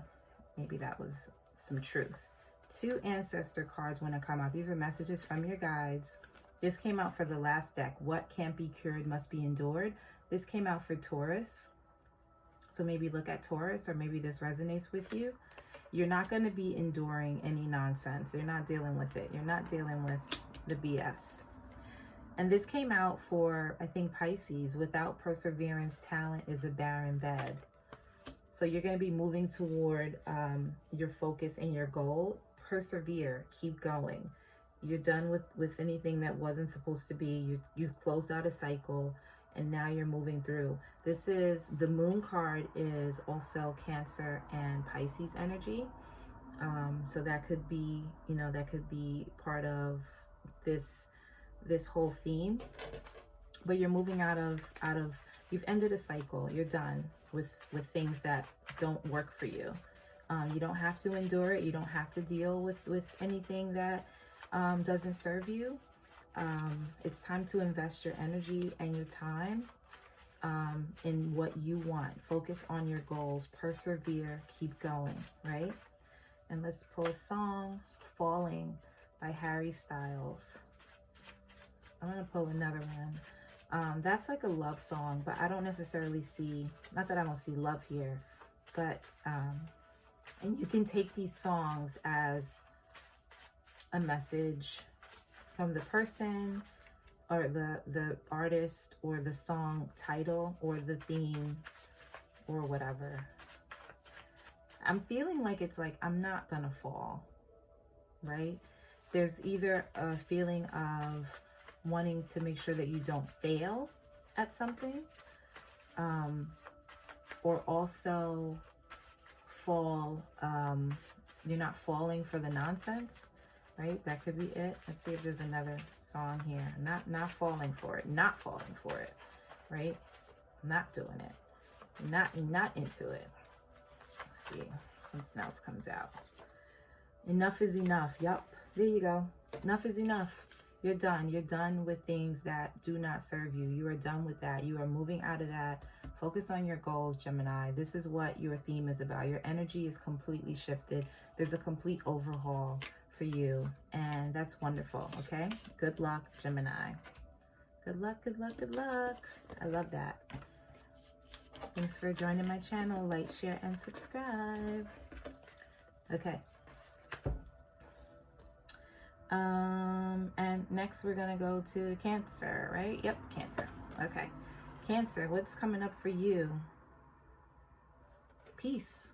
Maybe that was some truth. 2 ancestor cards want to come out. These are messages from your guides. This came out for the last deck. What can't be cured must be endured. This came out for Taurus. So maybe look at Taurus, or maybe this resonates with you. You're not going to be enduring any nonsense. You're not dealing with it. You're not dealing with the BS. And this came out for, I think, Pisces. Without perseverance, talent is a barren bed. So you're going to be moving toward your focus and your goal. Persevere. Keep going. You're done with anything that wasn't supposed to be. You've closed out a cycle, and now you're moving through. This is, the moon card is also Cancer and Pisces energy. So that could be, that could be part of this whole theme. But you're moving out of you've ended a cycle. You're done with things that don't work for you. You don't have to endure it. You don't have to deal with anything that doesn't serve you. It's time to invest your energy and your time in what you want. Focus on your goals. Persevere. Keep going, right? And let's pull a song, Falling by Harry Styles. I'm going to pull another one. That's like a love song, but I don't necessarily see, not that I don't see love here, but, and you can take these songs as a message from the person, or the artist, or the song title, or the theme, or whatever. I'm feeling like it's like, I'm not gonna fall, right? There's either a feeling of wanting to make sure that you don't fail at something, or also fall, you're not falling for the nonsense, right? That could be it. Let's see if there's another song here. Not falling for it, not falling for it, right? Not doing it, not into it. Let's see, something else comes out. Enough is enough. Yup, there you go. Enough is enough. You're done. You're done with things that do not serve you. You are done with that. You are moving out of that. Focus on your goals, Gemini. This is what your theme is about. Your energy is completely shifted. There's a complete overhaul for you, and that's wonderful. Okay, good luck, Gemini. Good luck, good luck, good luck. I love that. Thanks for joining my channel. Like, share, and subscribe. Okay. And next we're gonna go to Cancer, right? Yep, Cancer. Okay. Cancer, what's coming up for you? Peace.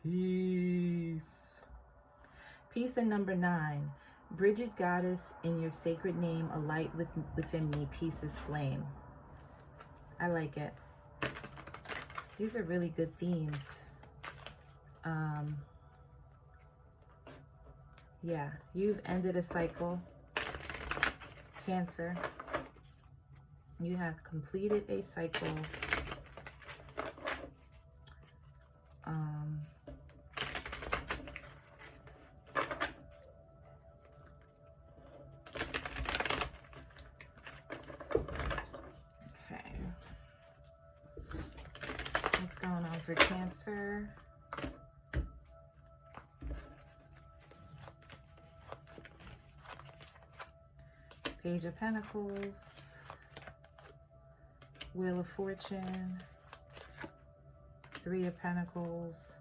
Peace. Peace and number 9. Bridget Goddess, in your sacred name, a light within me, peace is flame. I like it. These are really good themes. Yeah, you've ended a cycle, Cancer. You have completed a cycle. Okay. What's going on for Cancer? Page of Pentacles, Wheel of Fortune, 3 of Pentacles,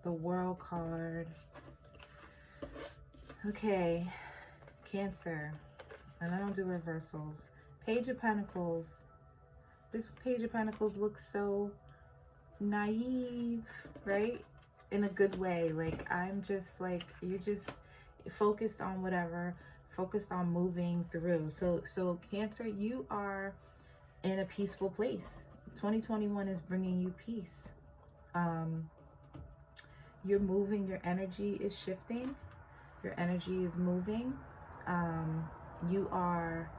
the World card. Okay, Cancer, and I don't do reversals. Page of Pentacles. This Page of Pentacles looks so naive, right? In a good way. Like, I'm just like, you're just focused on whatever, focused on moving through. So Cancer, you are in a peaceful place. 2021 is bringing you peace. You're moving, your energy is shifting, your energy is moving. You are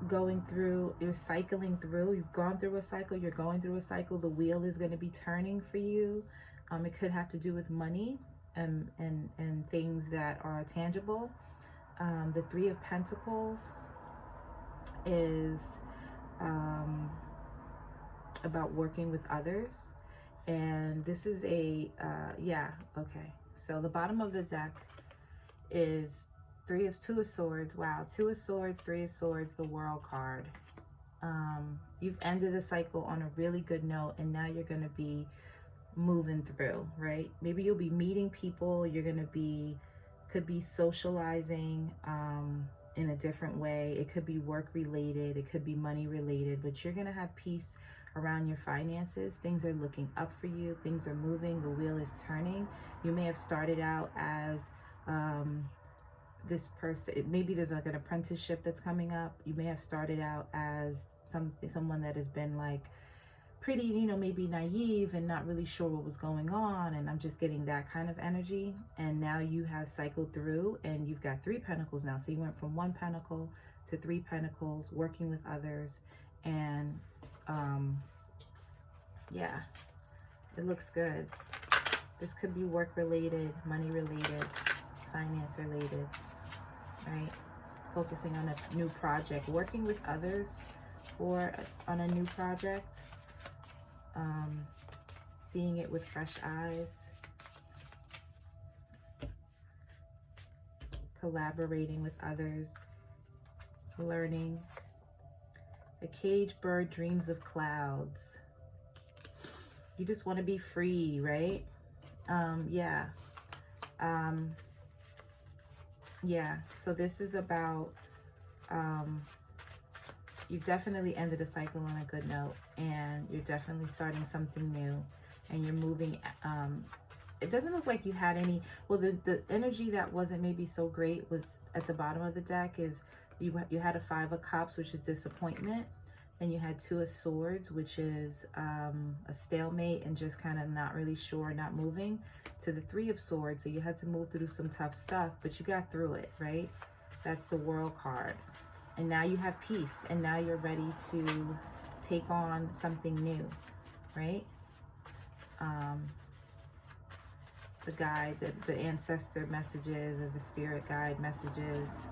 going through, you're cycling through, you've gone through a cycle, you're going through a cycle, the wheel is going to be turning for you. It could have to do with money and things that are tangible. The Three of Pentacles is about working with others, and this is a okay, so the bottom of the deck is Two of Swords. Wow, Two of Swords, Three of Swords, the World card. You've ended the cycle on a really good note, and now you're going to be moving through, right? Maybe you'll be meeting people, you're going to be, could be socializing in a different way. It could be work related, it could be money related, but you're going to have peace around your finances. Things are looking up for you, things are moving, the wheel is turning. You may have started out as this person, maybe there's like an apprenticeship that's coming up. You may have started out as someone that has been like pretty, you know, maybe naive and not really sure what was going on, and I'm just getting that kind of energy. And now you have cycled through and you've got Three Pentacles now. So you went from One Pentacle to Three Pentacles, working with others, and yeah, it looks good. This could be work related, money related, finance related, right? Focusing on a new project, working with others or on a new project, seeing it with fresh eyes, collaborating with others, learning. A caged bird dreams of clouds. You just want to be free, right? So this is about, you've definitely ended a cycle on a good note, and you're definitely starting something new, and you're moving. It doesn't look like you had any, well, the energy that wasn't maybe so great was at the bottom of the deck is you had a Five of Cups, which is disappointment, and you had Two of Swords, which is a stalemate and just kind of not really sure, not moving, to the Three of Swords. So you had to move through some tough stuff, but you got through it, right? That's the World card. And now you have peace, and now you're ready to take on something new, right? The guide, the ancestor messages, or the spirit guide messages.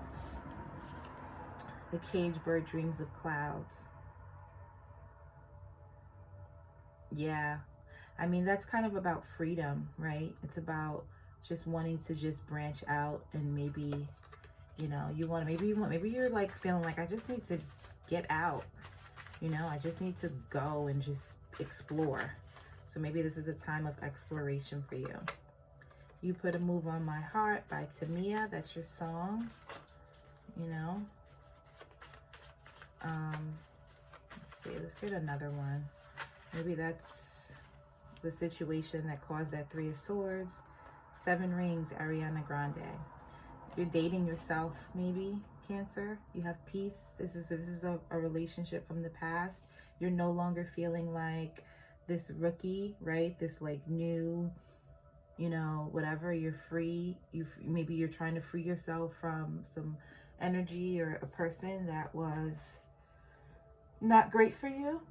The caged bird dreams of clouds. Yeah, I mean, that's kind of about freedom, right? It's about just wanting to just branch out, and maybe, you know, maybe you're like feeling like, I just need to get out, you know, I just need to go and just explore. So maybe this is a time of exploration for you. You Put a Move on My Heart by Tamia. That's your song, you know. Let's see, let's get another one. Maybe that's the situation that caused that Three of Swords. Seven Rings, Ariana Grande. You're dating yourself, maybe, Cancer. You have peace. This is a relationship from the past. You're no longer feeling like this rookie, right? This like new, you know, whatever. You're free. Maybe you're trying to free yourself from some energy or a person that was not great for you.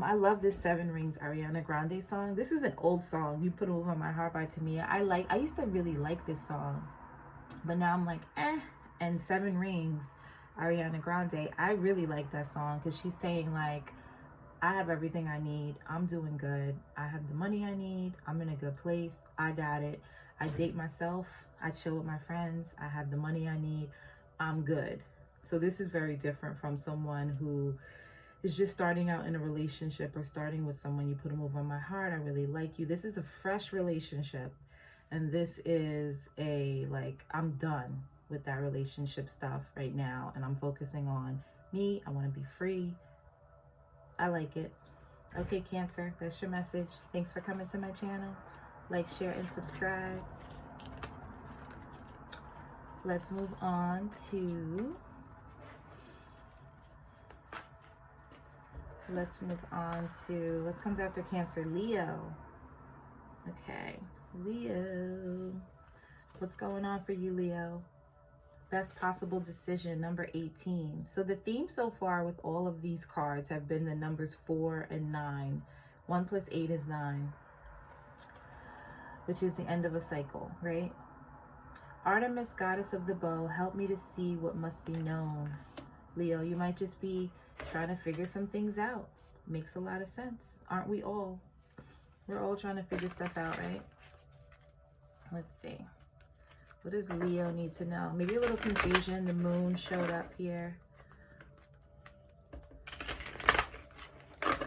I love this Seven Rings Ariana Grande song. This is an old song. You Put a Move on My Heart by Tamia. I used to really like this song, but now I'm like, eh. And Seven Rings Ariana Grande, I really like that song because she's saying like, I have everything I need. I'm doing good. I have the money I need. I'm in a good place. I got it. I date myself. I chill with my friends. I have the money I need. I'm good. So this is very different from someone who is just starting out in a relationship, or starting with someone. You Put a Move on My Heart. I really like you. This is a fresh relationship. And this is a, like, I'm done. with that relationship stuff right now, and I'm focusing on me. I want to be free. I like it. Okay, Cancer, that's your message. Thanks for coming to my channel. Like, share, and subscribe. Let's move on to... what comes after Cancer? Leo. Okay, Leo. What's going on for you, Leo? Best possible decision, number 18. So the theme so far with all of these cards have been the numbers 4 and 9. 1 plus 8 is 9, which is the end of a cycle, right? Artemis, goddess of the bow, help me to see what must be known. Leo, you might just be trying to figure some things out. Makes a lot of sense. Aren't we all? We're all trying to figure stuff out, right? Let's see. What does Leo need to know? Maybe a little confusion. The moon showed up here.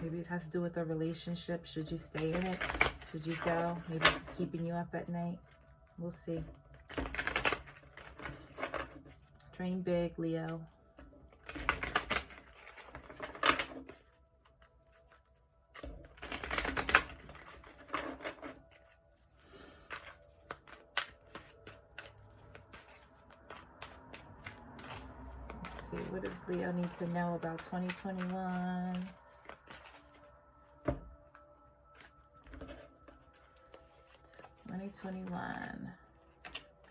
Maybe it has to do with a relationship. Should you stay in it? Should you go? Maybe it's keeping you up at night. We'll see. Dream big, Leo. What does Leo need to know about 2021?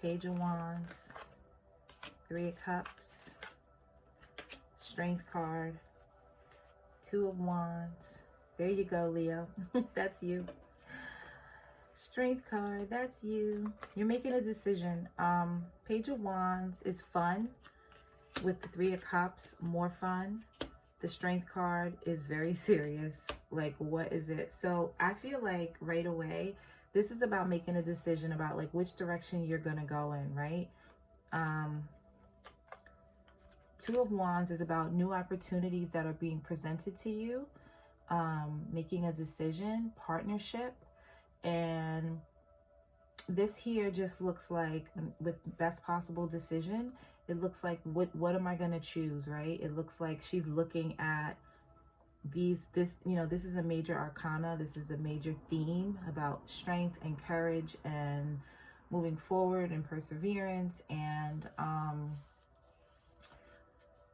Page of Wands, 3 of Cups, Strength card, 2 of Wands. There you go, Leo. That's you. Strength card, that's you. You're making a decision. Page of Wands is fun. With the 3 of Cups, more fun. The Strength card is very serious. Like, what is it? So I feel like right away, this is about making a decision about like which direction you're going to go in, right? 2 of Wands is about new opportunities that are being presented to you. Making a decision, partnership. And this here just looks like, with best possible decision, it looks like what am I going to choose, right? It looks like she's looking at this, you know, this is a major arcana. This is a major theme about strength and courage and moving forward and perseverance and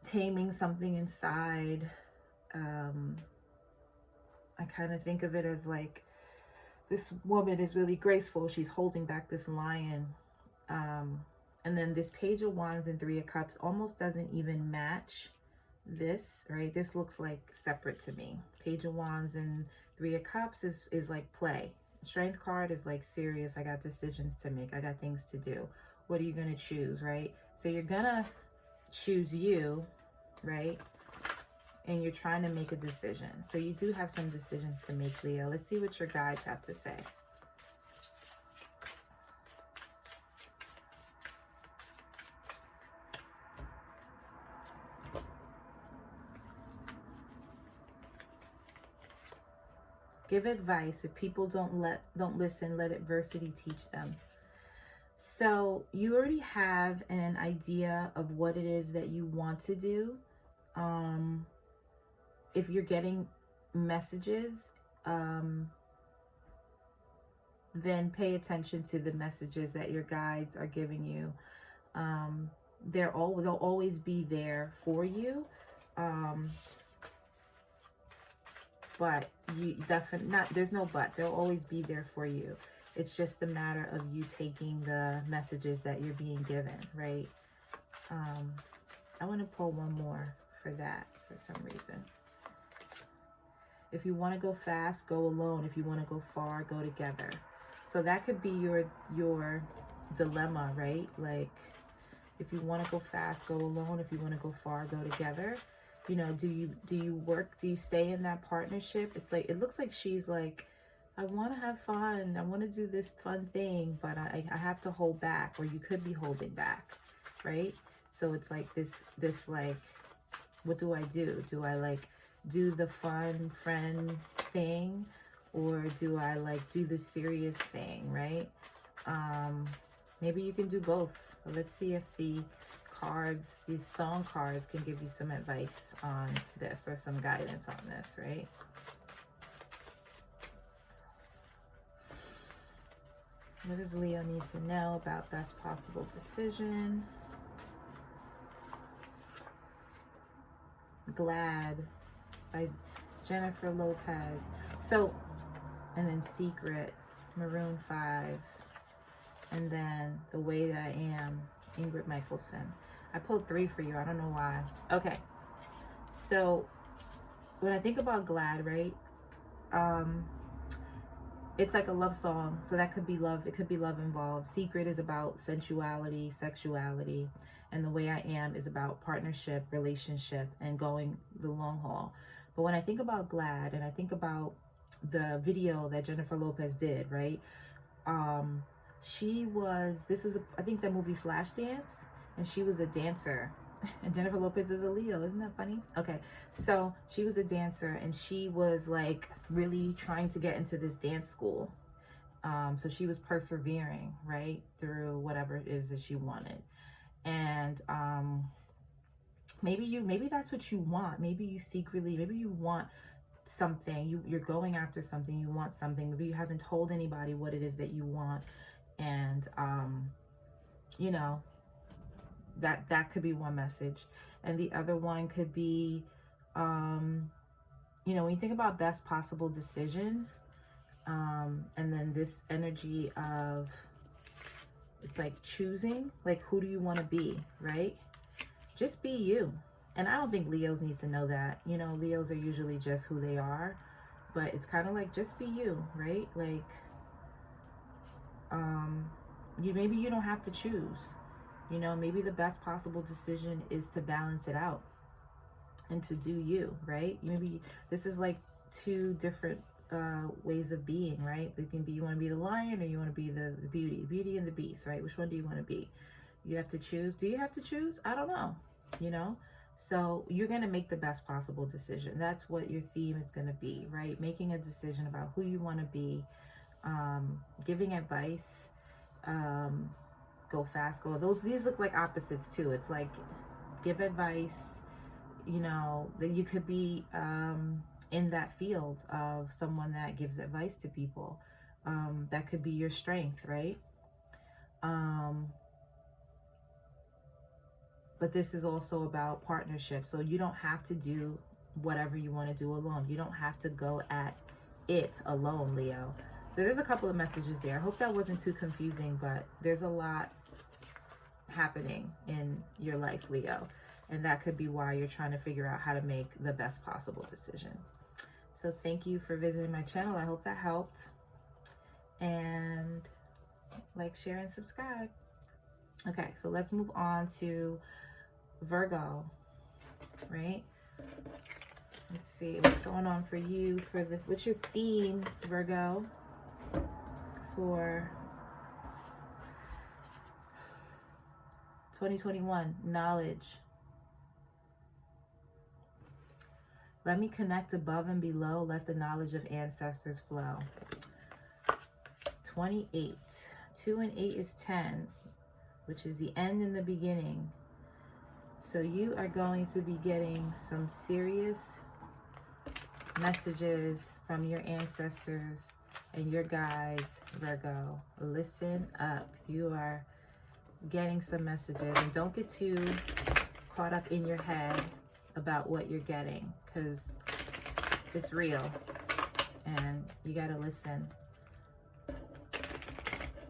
taming something inside. I kind of think of it as like this woman is really graceful. She's holding back this lion. And then this Page of Wands and 3 of Cups almost doesn't even match this, right? This looks like separate to me. Page of Wands and 3 of Cups is like play. Strength card is like serious. I got decisions to make. I got things to do. What are you going to choose, right? So you're going to choose you, right? And you're trying to make a decision. So you do have some decisions to make, Leo. Let's see what your guides have to say. Give advice. If people don't listen, let adversity teach them. So you already have an idea of what it is that you want to do. If you're getting messages, then pay attention to the messages that your guides are giving you. They'll always be there for you. But you definitely not, there's no but, they'll always be there for you. It's just a matter of you taking the messages that you're being given, right? I want to pull one more for that for some reason. If you want to go fast, go alone. If you want to go far, go together. So that could be your dilemma, right? Like, if you want to go fast, go alone. If you want to go far, go together. You know, do you stay in that partnership? It's like, it looks like she's like, I want to have fun. I want to do this fun thing, but I have to hold back, or you could be holding back, right? So it's like this like, what do I do? Do I like do the fun friend thing, or do I like do the serious thing, right? Maybe you can do both. But let's see if the cards, these song cards, can give you some advice on this or some guidance on this, right? What does Leo need to know about best possible decision? Glad by Jennifer Lopez. So, and then Secret, Maroon 5, and then The Way That I Am, Ingrid Michaelson. I pulled 3 for you. I don't know why. Okay. So, when I think about Glad, right? It's like a love song. So that could be love. It could be love involved. Secret is about sensuality, sexuality. And The Way I Am is about partnership, relationship, and going the long haul. But when I think about Glad, and I think about the video that Jennifer Lopez did, right? I think the movie Flashdance, and she was a dancer. And Jennifer Lopez is a Leo. Isn't that funny? Okay. So she was a dancer, and she was like really trying to get into this dance school. So she was persevering, right, through whatever it is that she wanted. And maybe that's what you want. Maybe you want something. You're going after something. You want something. Maybe you haven't told anybody what it is that you want. And you know, that could be one message. And the other one could be, you know, when you think about best possible decision, and then this energy of, it's like choosing, like who do you want to be, right? Just be you. And I don't think Leos need to know that. You know, Leos are usually just who they are, but it's kind of like, just be you, right? Like, maybe you don't have to choose. You know, maybe the best possible decision is to balance it out and to do you, right? Maybe this is like 2 different ways of being, right? It can be, you want to be the lion or you want to be the beauty and the beast, right? Which one do you want to be? You have to choose. Do you have to choose? I don't know, you know? So you're going to make the best possible decision. That's what your theme is going to be, right? Making a decision about who you want to be, giving advice, go fast, these look like opposites too. It's like, give advice, you know, that you could be in that field of someone that gives advice to people. That could be your strength, right? But this is also about partnership. So you don't have to do whatever you want to do alone. You don't have to go at it alone, Leo. So there's a couple of messages there. I hope that wasn't too confusing, but there's a lot happening in your life, Leo. And that could be why you're trying to figure out how to make the best possible decision. So thank you for visiting my channel. I hope that helped. And like, share, and subscribe. Okay, so let's move on to Virgo, right? Let's see what's going on for you what's your theme, Virgo, for 2021. Knowledge. Let me connect above and below. Let the knowledge of ancestors flow. 28. 2 and 8 is 10, which is the end and the beginning. So you are going to be getting some serious messages from your ancestors and your guides, Virgo. Listen up. You are getting some messages, and don't get too caught up in your head about what you're getting, because it's real and you got to listen.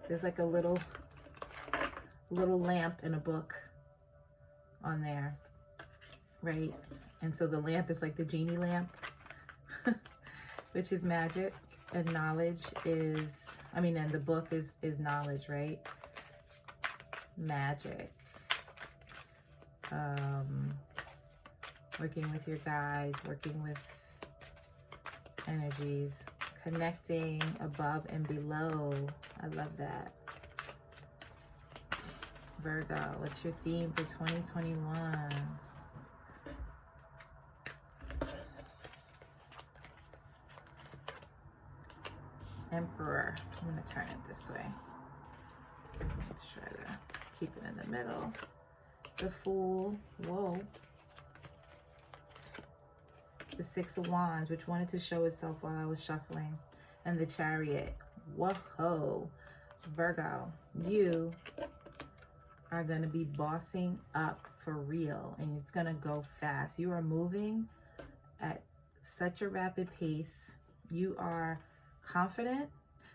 There's like a little lamp in a book on there, right? And so the lamp is like the genie lamp, which is magic, and knowledge is, and the book is knowledge, right? Magic. Working with your guides, working with energies, connecting above and below. I love that. Virgo, what's your theme for 2021? Emperor. I'm going to turn it this way. Let's try to keep it in the middle. The Fool. Whoa. The Six of Wands, which wanted to show itself while I was shuffling. And the Chariot. Whoa. Virgo, you are going to be bossing up for real, and it's going to go fast. You are moving at such a rapid pace. You are confident.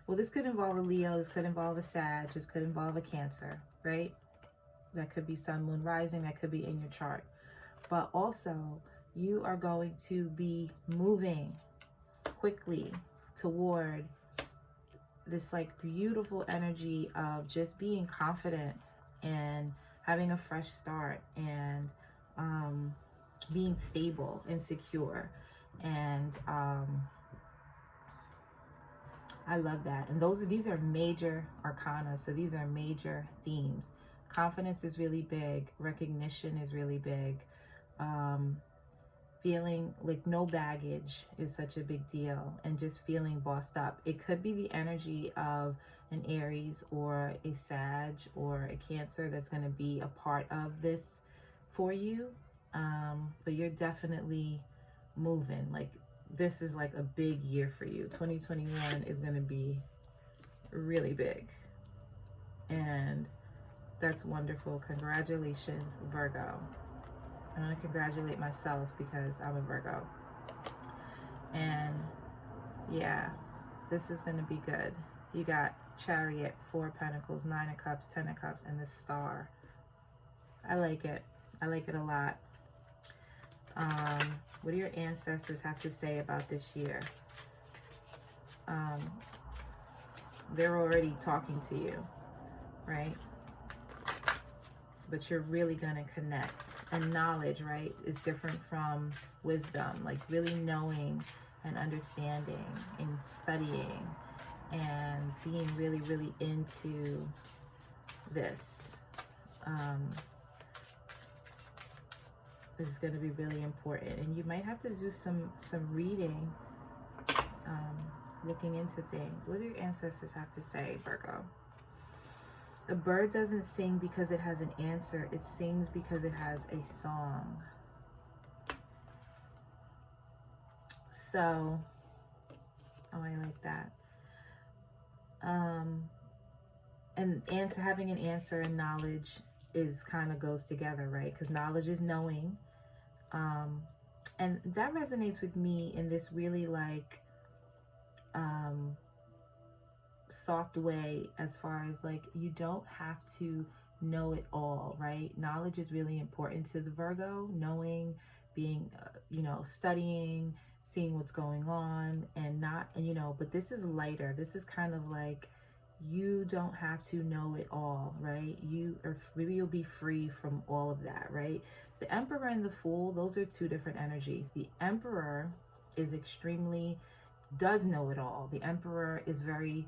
Well, this could involve a Leo, this could involve a Sag, this could involve a Cancer, right? That could be Sun, Moon, Rising, that could be in your chart. But also, you are going to be moving quickly toward this like beautiful energy of just being confident and having a fresh start and being stable and secure. And I love that. And these are major arcana, so these are major themes. Confidence is really big. Recognition is really big. Feeling like no baggage is such a big deal, and just feeling bossed up. It could be the energy of an Aries or a Sag or a Cancer that's going to be a part of this for you. But you're definitely moving. Like, this is like a big year for you. 2021 is going to be really big. And that's wonderful. Congratulations, Virgo. I want to congratulate myself because I'm a Virgo. And yeah, this is going to be good. You got Chariot, 4 of Pentacles, 9 of Cups, 10 of Cups, and the Star. I like it. I like it a lot. What do your ancestors have to say about this year? They're already talking to you, right? But you're really going to connect. And knowledge, right, is different from wisdom. Like really knowing and understanding and studying and being really, really into this. This is going to be really important. And you might have to do some reading, looking into things. What do your ancestors have to say, Virgo? A bird doesn't sing because it has an answer. It sings because it has a song. So, oh, I like that. And having an answer and knowledge is kind of goes together, right? Because knowledge is knowing. And that resonates with me in this really like soft way, as far as like you don't have to know it all, right? Knowledge is really important to the Virgo. Knowing, being studying, seeing what's going on, and but this is lighter. This is kind of like you don't have to know it all, right? Maybe you'll be free from all of that, right? The Emperor and the Fool, those are two different energies. The Emperor is does know it all. The Emperor is very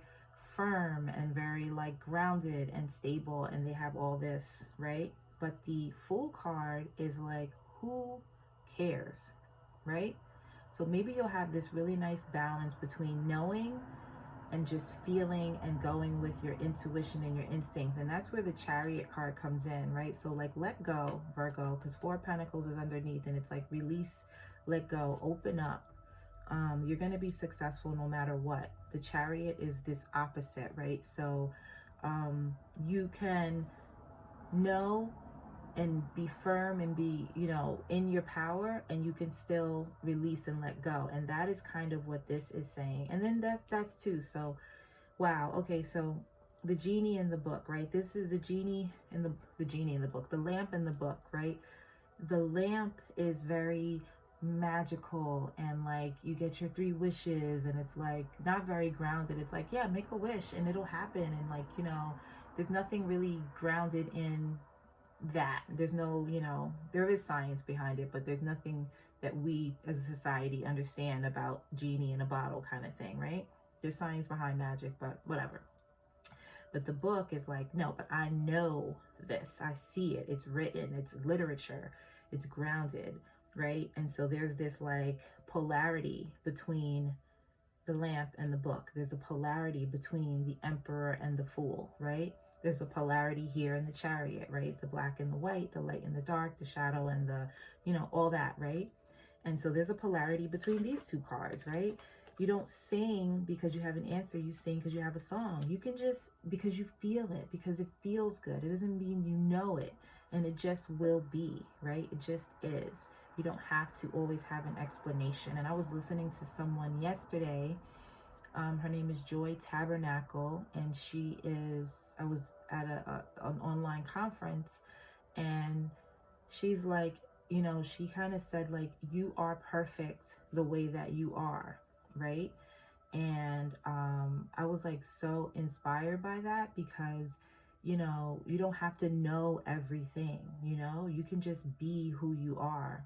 firm and very like grounded and stable, and they have all this, right? But the Fool card is like, who cares, right? So maybe you'll have this really nice balance between knowing and just feeling and going with your intuition and your instincts. And that's where the Chariot card comes in, right? So like, let go, Virgo, because 4 of Pentacles is underneath, and it's like release, let go, open up. You're going to be successful no matter what. The Chariot is this opposite, right? So you can know and be firm and be, in your power, and you can still release and let go. And that is kind of what this is saying. And then that's too. So, wow. Okay. So the genie in the book, right? This is the genie in the book, the lamp in the book, right? The lamp is very magical, and like you get your 3 wishes, and it's like not very grounded. It's like, yeah, make a wish and it'll happen. And like, there's nothing really grounded in that. There's no, there is science behind it, but there's nothing that we as a society understand about genie in a bottle kind of thing, right? There's science behind magic, but whatever. But the book is like, no, but I know this. I see it. It's written. It's literature. It's grounded, right? And so there's this like polarity between the lamp and the book. There's a polarity between the Emperor and the Fool, right? there's a polarity here in the Chariot, right? The black and the white, the light and the dark, the shadow and the, all that, right? And so there's a polarity between these two cards, right? You don't sing because you have an answer. You sing because you have a song. You can just, because you feel it, because it feels good. It doesn't mean you know it, and it just will be, right? It just is. You don't have to always have an explanation. And I was listening to someone yesterday. Her name is Joy Tabernacle, and I was at an online conference, and she's like, she kind of said, like, you are perfect the way that you are, right? And I was like so inspired by that, because you don't have to know everything. You can just be who you are.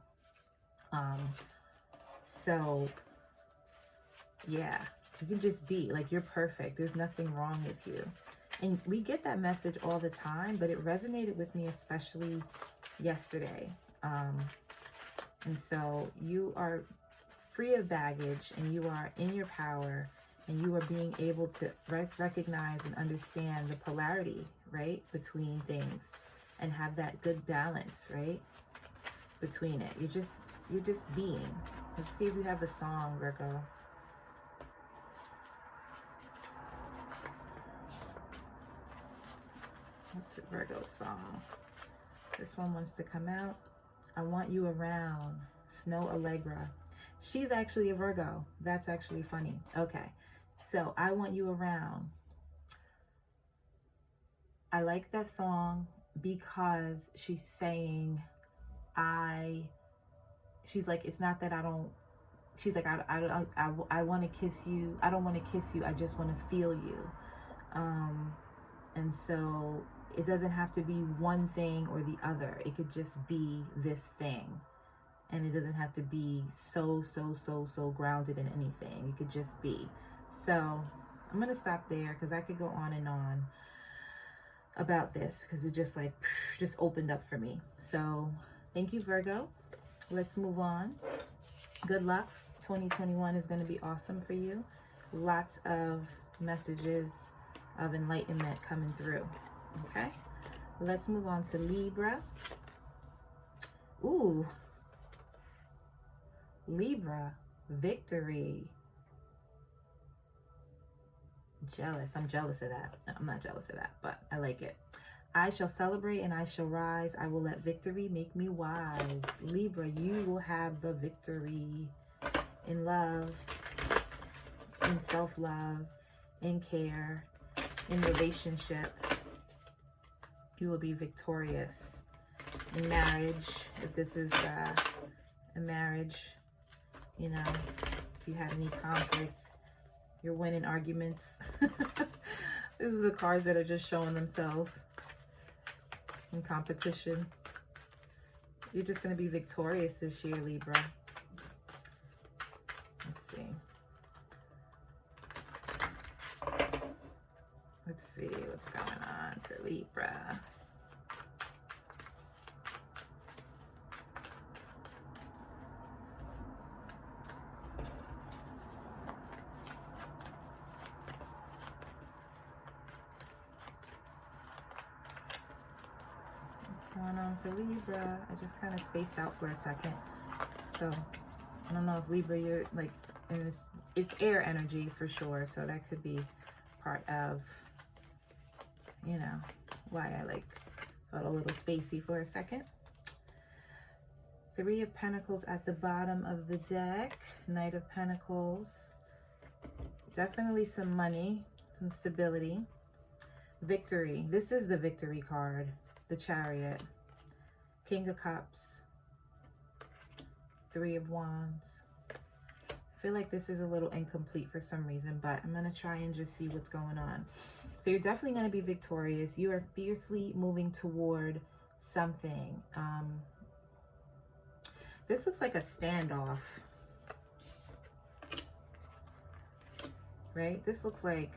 So yeah, you can just be like, you're perfect, there's nothing wrong with you. And we get that message all the time, but it resonated with me especially yesterday. And so you are free of baggage, and you are in your power, and you are being able to recognize and understand the polarity, right, between things, and have that good balance, right, between it. You're just being. Let's see if you have a song, Virgo. What's Virgo's song? This one wants to come out. I Want You Around, Snow Allegra. She's actually a Virgo. That's actually funny. Okay, so I Want You Around. I like that song because she's saying, she's like, it's not that I don't, she's like, I want to kiss you. I don't want to kiss you. I just want to feel you. And so it doesn't have to be one thing or the other. It could just be this thing. And it doesn't have to be so grounded in anything. You could just be. So I'm going to stop there, because I could go on and on about this, because it just opened up for me. So thank you, Virgo. Let's move on. Good luck. 2021 is going to be awesome for you. Lots of messages of enlightenment coming through. Okay, let's move on to Libra. Ooh, Libra, victory. Jealous. I'm jealous of that. No, I'm not jealous of that, but I like it. I shall celebrate and I shall rise. I will let victory make me wise. Libra, you will have the victory in love, in self-love, in care, in relationship. You will be victorious in marriage. If this is a marriage, if you have any conflict, you're winning arguments. This is the cards that are just showing themselves in competition. You're just going to be victorious this year, Libra. Let's see. Let's see what's going on for Libra. What's going on for Libra? I just kind of spaced out for a second. So I don't know if Libra, you're like in this, it's air energy for sure. So that could be part of, why I felt a little spacey for a second. 3 of Pentacles at the bottom of the deck. Knight of Pentacles. Definitely some money, some stability. Victory. This is the victory card. The Chariot. King of Cups. 3 of Wands. I feel like this is a little incomplete for some reason, but I'm going to try and just see what's going on. So you're definitely going to be victorious. You are fiercely moving toward something. This looks like a standoff, right? This looks like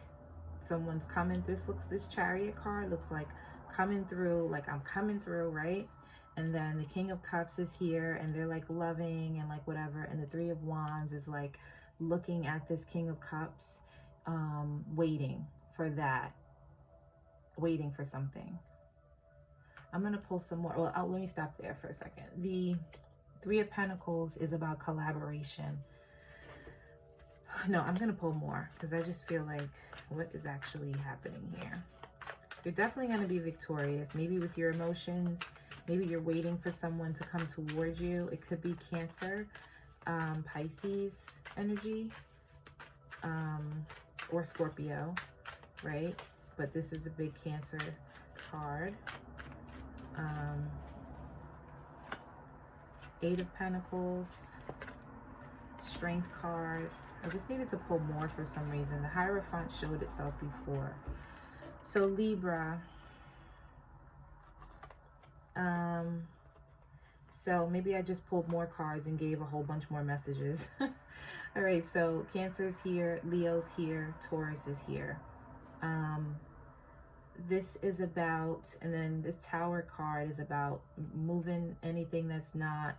someone's coming. This Chariot card looks like coming through, like I'm coming through, right? And then the King of Cups is here, and they're like loving and like whatever. And the 3 of Wands is like looking at this King of Cups, waiting for that waiting for something. I'm going to pull some more. Well, let me stop there for a second. The Three of Pentacles is about collaboration. No, I'm going to pull more because I just feel like what is actually happening here. You're definitely going to be victorious, maybe with your emotions. Maybe you're waiting for someone to come towards you. It could be Cancer, Pisces energy, or Scorpio, right? But this is a big Cancer card. Eight of Pentacles, Strength card. I just needed to pull more for some reason. The Hierophant showed itself before. So Libra, so maybe I just pulled more cards and gave a whole bunch more messages. All right, so Cancer's here, Leo's here, Taurus is here. This is about, and then this Tower card is about moving anything that's not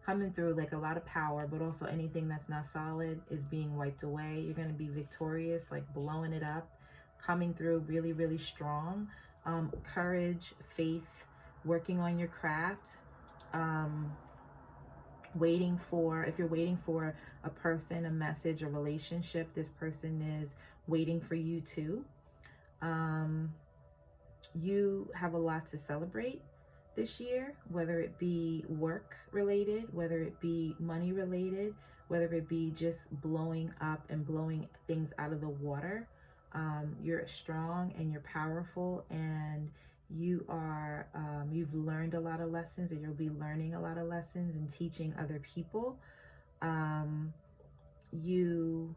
coming through, like a lot of power, but also anything that's not solid is being wiped away. You're going to be victorious, like blowing it up, coming through really, really strong. Courage, faith, working on your craft, waiting for, if you're waiting for a person, a message, a relationship, this person is waiting for you too. You have a lot to celebrate this year, whether it be work related, whether it be money related, whether it be just blowing up and blowing things out of the water. You're strong and you're powerful, and you are, you've learned a lot of lessons, and you'll be learning a lot of lessons and teaching other people. You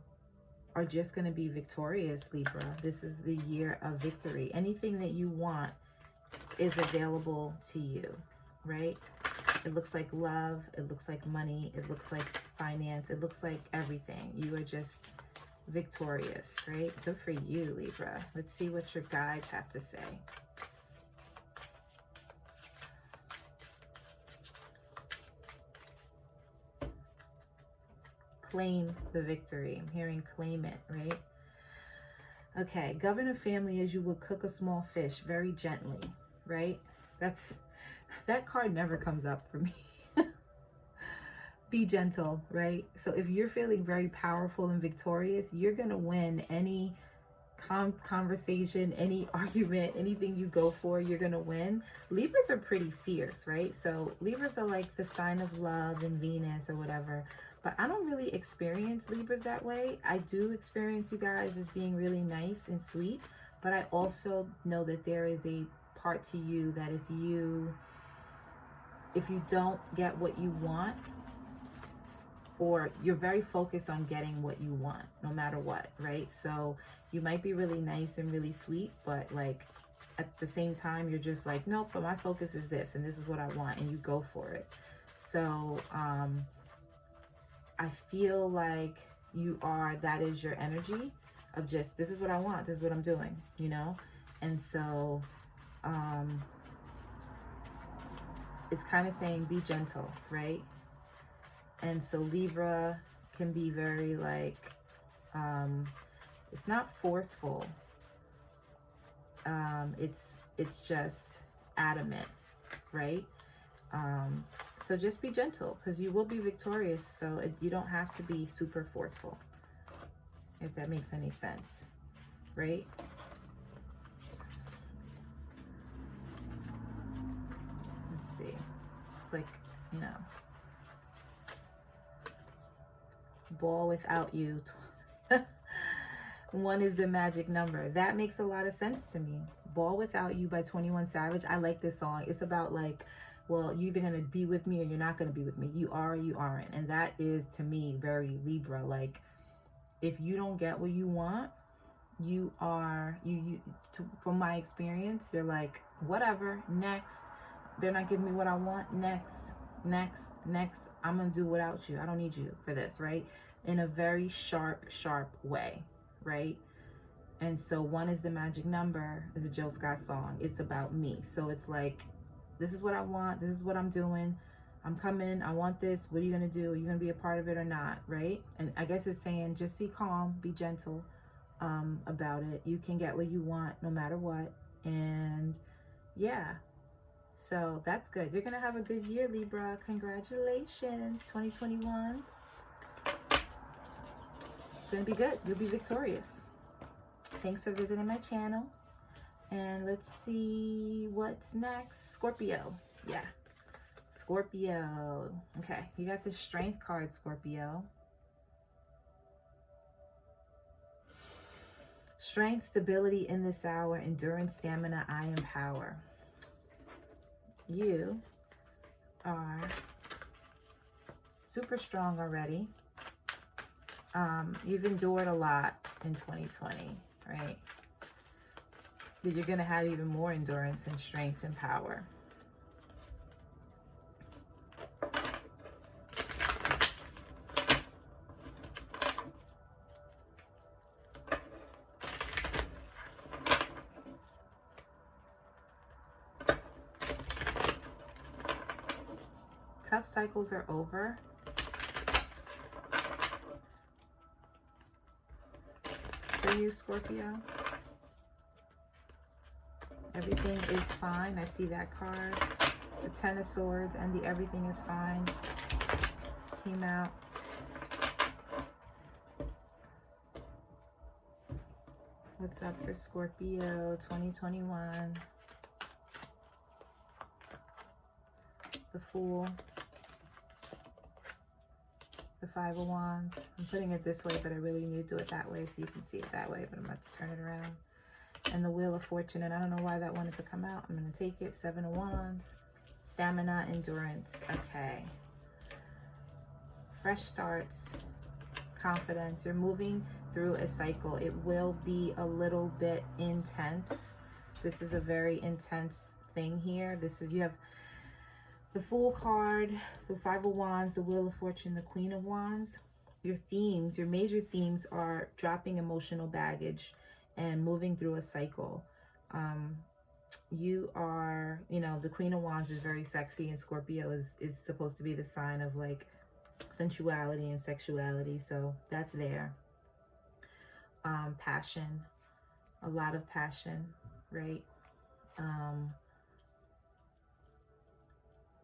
are just going to be victorious, Libra. This is the year of victory. Anything that you want is available to you, right? It looks like love, it looks like money, it looks like finance, it looks like everything. You are just victorious, right? Good for you, Libra. Let's see what your guides have to say. Claim the victory. I'm hearing claim it, right? Okay, govern a family as you would cook a small fish, very gently, right? That card never comes up for me. Be gentle, right? So if you're feeling very powerful and victorious, you're going to win any conversation, any argument, anything you go for, you're going to win. Libras are pretty fierce, right? So Libras are like the sign of love and Venus or whatever. But I don't really experience Libras that way. I do experience you guys as being really nice and sweet. But I also know that there is a part to you that if you don't get what you want, or you're very focused on getting what you want, no matter what, right? So you might be really nice and really sweet, but like at the same time, you're just like, nope, but my focus is this, and this is what I want, and you go for it. So I feel like that is your energy of just, this is what I want, this is what I'm doing, you know? And so it's kind of saying be gentle, right? And so Libra can be very like, it's not forceful. It's just adamant, right? So just be gentle, because you will be victorious. So you don't have to be super forceful, if that makes any sense, right? Let's see. It's like, you know, ball without you. 1 is the magic number. That makes a lot of sense to me. Ball Without You by 21 Savage. I like this song. It's about like, well, you're either going to be with me or you're not going to be with me. You are or you aren't. And that is, to me, very Libra. Like, if you don't get what you want, you are, from my experience, you're like, whatever, next. They're not giving me what I want, next. I'm going to do without you. I don't need you for this, right? In a very sharp way, right? And so 1 is the magic number, is a Jill Scott song. It's about me. So it's like, this is what I want. This is what I'm doing. I'm coming. I want this. What are you going to do? Are you going to be a part of it or not? Right? And I guess it's saying just be calm, be gentle about it. You can get what you want no matter what. And yeah, so that's good. You're gonna have a good year, Libra. Congratulations, 2021. It's gonna be good. You'll be victorious. Thanks for visiting my channel. And let's see what's next. Scorpio. Yeah, Scorpio. Okay, you got the Strength card, Scorpio. Strength, stability in this hour, endurance, stamina, I empower. You are super strong already. You've endured a lot in 2020, right? But you're going to have even more endurance and strength and power. Tough cycles are over. For you, Scorpio. Everything is fine. I see that card. The Ten of Swords and the everything is fine came out. What's up for Scorpio 2021? The Fool. The Five of Wands. I'm putting it this way, but I really need to do it that way so you can see it that way, but I'm about to turn it around. And the Wheel of Fortune, and I don't know why that wanted to come out. I'm going to take it. Seven of Wands. Stamina, endurance. Okay. Fresh starts. Confidence. You're moving through a cycle. It will be a little bit intense. This is a very intense thing here. This is, you have the Fool card, the Five of Wands, the Wheel of Fortune, the Queen of Wands. Your themes, your major themes are dropping emotional baggage and moving through a cycle. You are, you know, the Queen of Wands is very sexy, and Scorpio is supposed to be the sign of like sensuality and sexuality. So that's there. Passion, a lot of passion, right?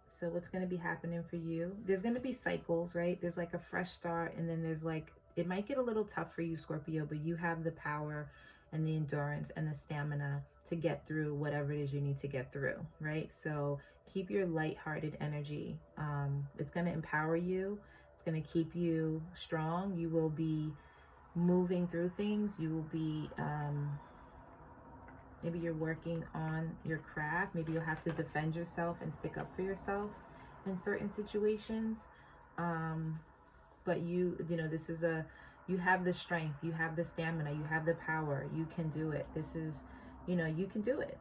So what's going to be happening for you? There's going to be cycles, right? There's like a fresh start, and then there's like, it might get a little tough for you, Scorpio, but you have the power and the endurance and the stamina to get through whatever it is you need to get through, right? So keep your lighthearted energy. It's going to empower you. It's going to keep you strong. You will be moving through things. You will be, maybe you're working on your craft. Maybe you'll have to defend yourself and stick up for yourself in certain situations. But you know, this is you have the strength, you have the stamina, you have the power, you can do it. This is, you know, you can do it.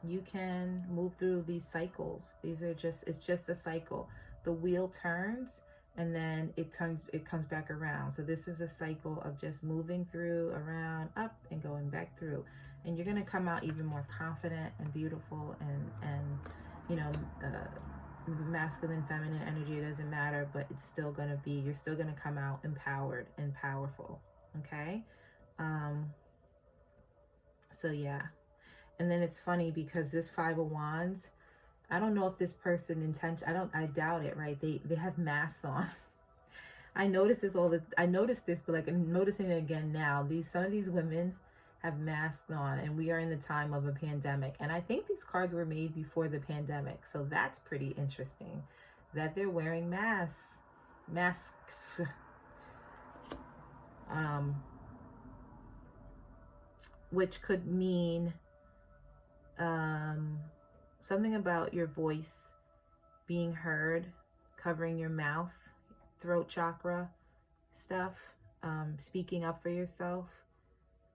You can move through these cycles. These are just, it's just a cycle. The wheel turns and then it comes back around. So this is a cycle of just moving through, around, up, and going back through. And you're going to come out even more confident and beautiful and you know, masculine, feminine energy, it doesn't matter, but it's still going to be, you're still going to come out empowered and powerful. Okay. So yeah. And then it's funny because this Five of Wands, I don't know if this person I doubt it, right? They have masks on. I noticed this but like I'm noticing it again now. Some of these women have masks on, and we are in the time of a pandemic. And I think these cards were made before the pandemic. So that's pretty interesting that they're wearing masks. Which could mean something about your voice being heard, covering your mouth, throat chakra stuff, speaking up for yourself,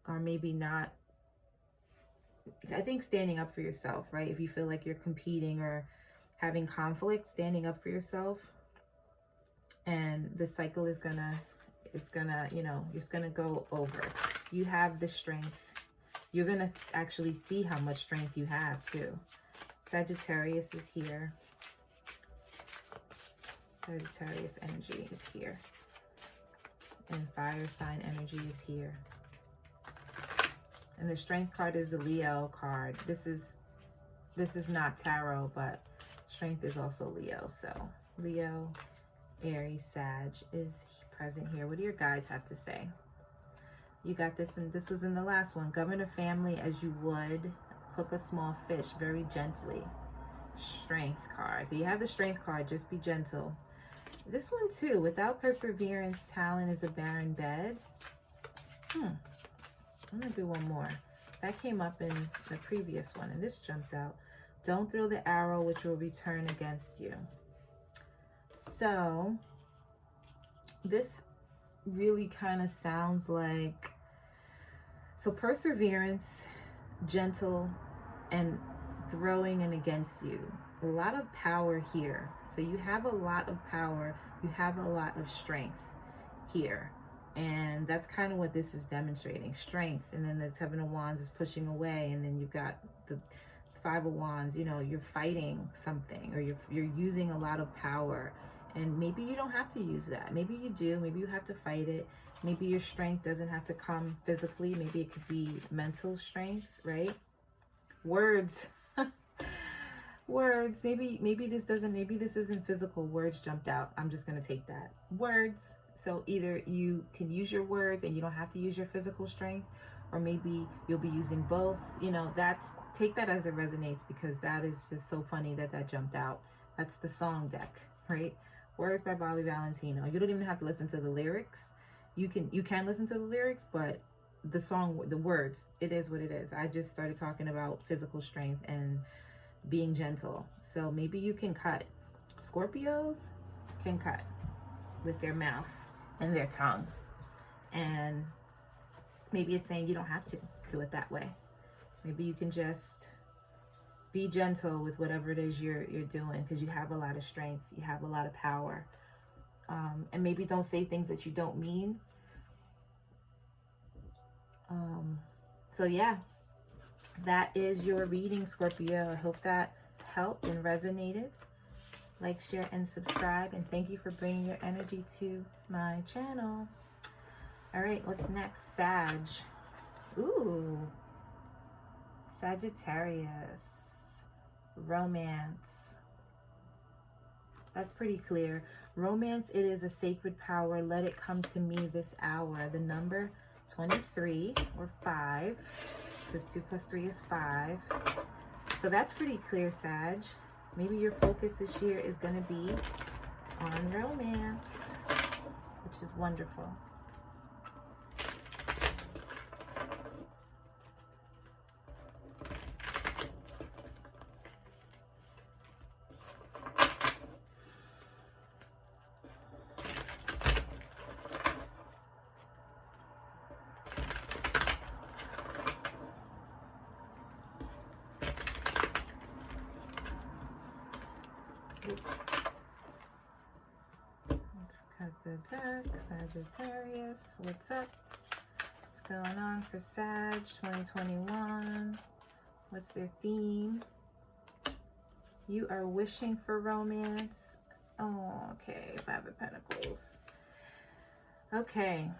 or maybe not. I think standing up for yourself, right? If you feel like you're competing or having conflict, standing up for yourself. And the cycle is it's gonna go over. You have the strength. You're gonna actually see how much strength you have too. Sagittarius is here. Sagittarius energy is here. And fire sign energy is here. And the Strength card is the Leo card. This is not tarot, but Strength is also Leo. So Leo, Aries, Sag is present here. What do your guides have to say? You got this, and this was in the last one. Govern a family as you would cook a small fish, very gently. Strength card. So you have the Strength card, just be gentle. This one too, without perseverance, talent is a barren bed. I'm gonna do one more. That came up in the previous one, and this jumps out. Don't throw the arrow which will return against you. So this really kind of sounds like, so perseverance, gentle, and throwing in against you. A lot of power here. So you have a lot of power. You have a lot of strength here. And that's kind of what this is demonstrating. Strength. And then the Seven of Wands is pushing away. And then you've got the Five of Wands. You know, you're fighting something, or you're using a lot of power. And maybe you don't have to use that. Maybe you do. Maybe you have to fight it. Maybe your strength doesn't have to come physically. Maybe it could be mental strength, right? Words. Words. Maybe this isn't physical. Words jumped out. I'm just going to take that. Words. So either you can use your words and you don't have to use your physical strength, or maybe you'll be using both. You know, take that as it resonates, because that is just so funny that jumped out. That's the song deck, right? Words by Bobby Valentino. You don't even have to listen to the lyrics. You can listen to the lyrics, but the song, the words, it is what it is. I just started talking about physical strength and being gentle. So maybe you can cut. Scorpios can cut with their mouth and their tongue. And maybe it's saying you don't have to do it that way. Maybe you can just be gentle with whatever it is you're doing, because you have a lot of strength. You have a lot of power. And maybe don't say things that you don't mean. So yeah, that is your reading, Scorpio. I hope that helped and resonated. Like, share, and subscribe. And thank you for bringing your energy to my channel. All right, what's next? Sag. Ooh. Sagittarius. Romance. That's pretty clear. Romance, it is a sacred power. Let it come to me this hour. The number 23 or 5, because 2 plus 3 is 5. So that's pretty clear, Sag. Maybe your focus this year is going to be on romance, which is wonderful. Let's cut the deck. Sagittarius, what's up? What's going on for Sag 2021? What's their theme? You are wishing for romance. Oh, okay. 5 of Pentacles. Okay.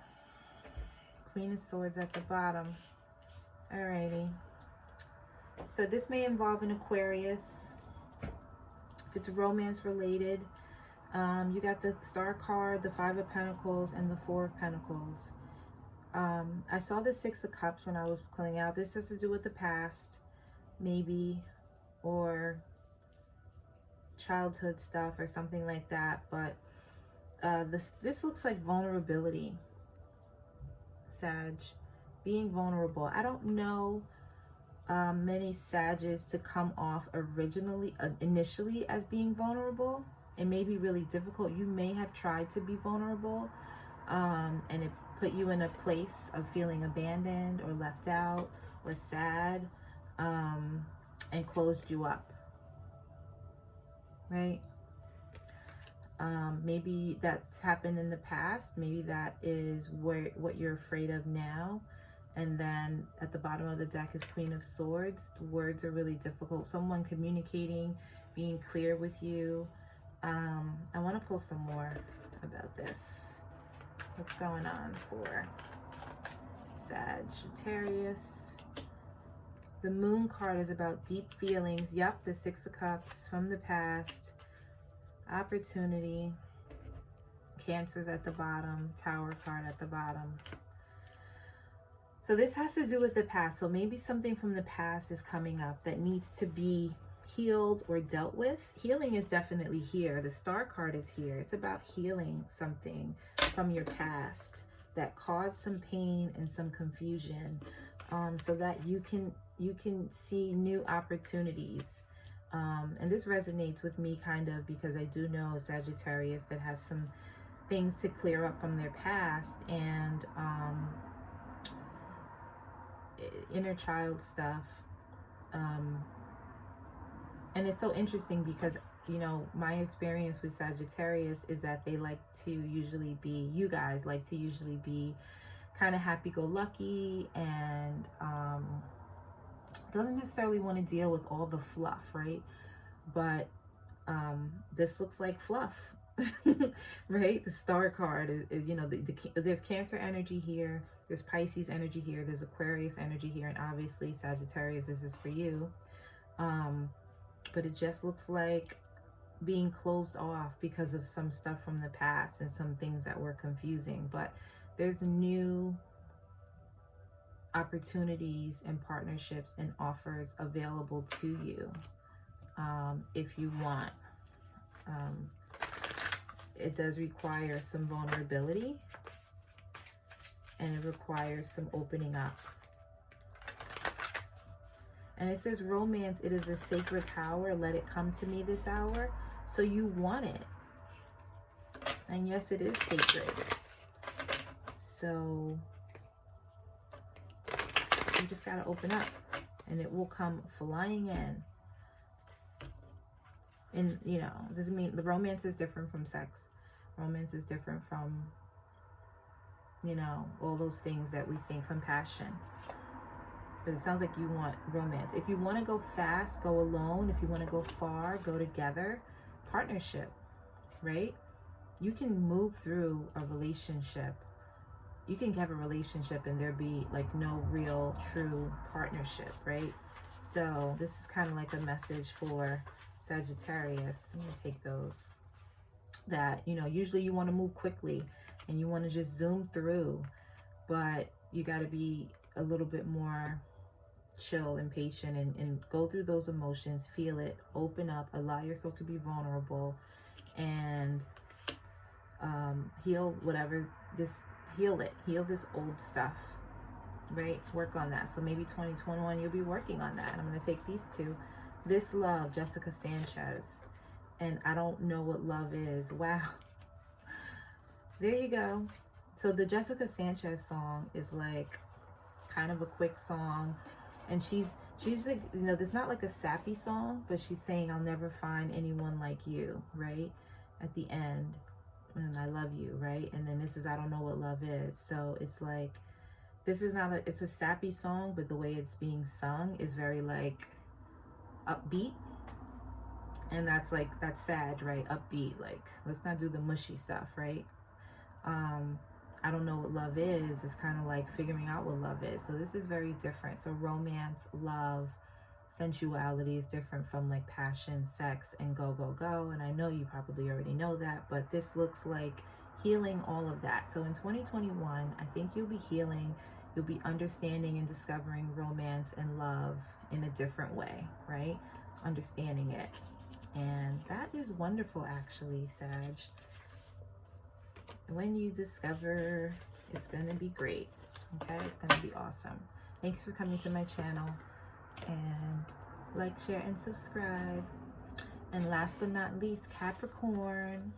Queen of Swords at the bottom. Alrighty. So this may involve an Aquarius. If it's romance related, you got the Star card, the 5 of Pentacles, and the 4 of Pentacles. I saw the 6 of Cups when I was pulling out. This has to do with the past, maybe, or childhood stuff or something like that. But this looks like vulnerability, Sag. Being vulnerable. I don't know many Sages to come off initially as being vulnerable. It may be really difficult. You may have tried to be vulnerable, and it put you in a place of feeling abandoned or left out or sad, and closed you up, right? Maybe that's happened in the past. Maybe that is what you're afraid of now. And then at the bottom of the deck is Queen of Swords. The words are really difficult. Someone communicating, being clear with you. I want to pull some more about this. What's going on for Sagittarius The Moon card is about deep feelings. Yep, the Six of Cups from the past. Opportunity. Cancer's at the bottom. Tower card at the bottom. So this has to do with the past. So maybe something from the past is coming up that needs to be healed or dealt with. Healing is definitely here. The Star card is here. It's about healing something from your past that caused some pain and some confusion, so that you can see new opportunities. And this resonates with me kind of, because I do know a Sagittarius that has some things to clear up from their past, and inner child stuff. And it's so interesting because, you know, my experience with Sagittarius is that they like to usually be, you guys like to usually be kind of happy-go-lucky, and doesn't necessarily want to deal with all the fluff, right? But this looks like fluff, right? The Star card is, you know, there's Cancer energy here, there's Pisces energy here, there's Aquarius energy here, and obviously Sagittarius, this is for you. But it just looks like being closed off because of some stuff from the past and some things that were confusing. But there's new opportunities and partnerships and offers available to you, if you want. It does require some vulnerability, and it requires some opening up. And it says romance, it is a sacred power. Let it come to me this hour. So you want it. And yes, it is sacred. So you just got to open up, and it will come flying in. And, you know, doesn't mean the romance is different from sex. Romance is different from, you know, all those things that we think, from passion. But it sounds like you want romance. If you want to go fast, go alone. If you want to go far, go together. Partnership, right? You can move through a relationship. You can have a relationship and there be like no real true partnership, right? So this is kind of like a message for Sagittarius. I'm going to take those. That, you know, usually you want to move quickly and you want to just zoom through. But you got to be a little bit more chill and patient, and go through those emotions, feel it, open up, allow yourself to be vulnerable, and heal whatever heal this old stuff, right? Work on that. So maybe 2021 you'll be working on that. I'm going to take these two. This Love, Jessica Sanchez, and I don't know what love is. Wow. There you go. So the Jessica Sanchez song is like kind of a quick song. And she's like, you know, it's not like a sappy song, but she's saying, I'll never find anyone like you, right? At the end, and I love you, right? And then this is, I don't know what love is. So it's like, this is not it's a sappy song, but the way it's being sung is very like upbeat. And that's sad, right? Upbeat, like, let's not do the mushy stuff, right? I don't know what love is. It's kind of like figuring out what love is. So this is very different. So romance, love, sensuality is different from like passion, sex, and go, go, go. And I know you probably already know that, but this looks like healing all of that. So in 2021, I think you'll be healing, you'll be understanding and discovering romance and love in a different way, right? Understanding it. And that is wonderful, actually, Sag. When you discover, it's going to be great. Okay, it's going to be awesome. Thanks for coming to my channel, and like, share, and subscribe. And last but not least, Capricorn.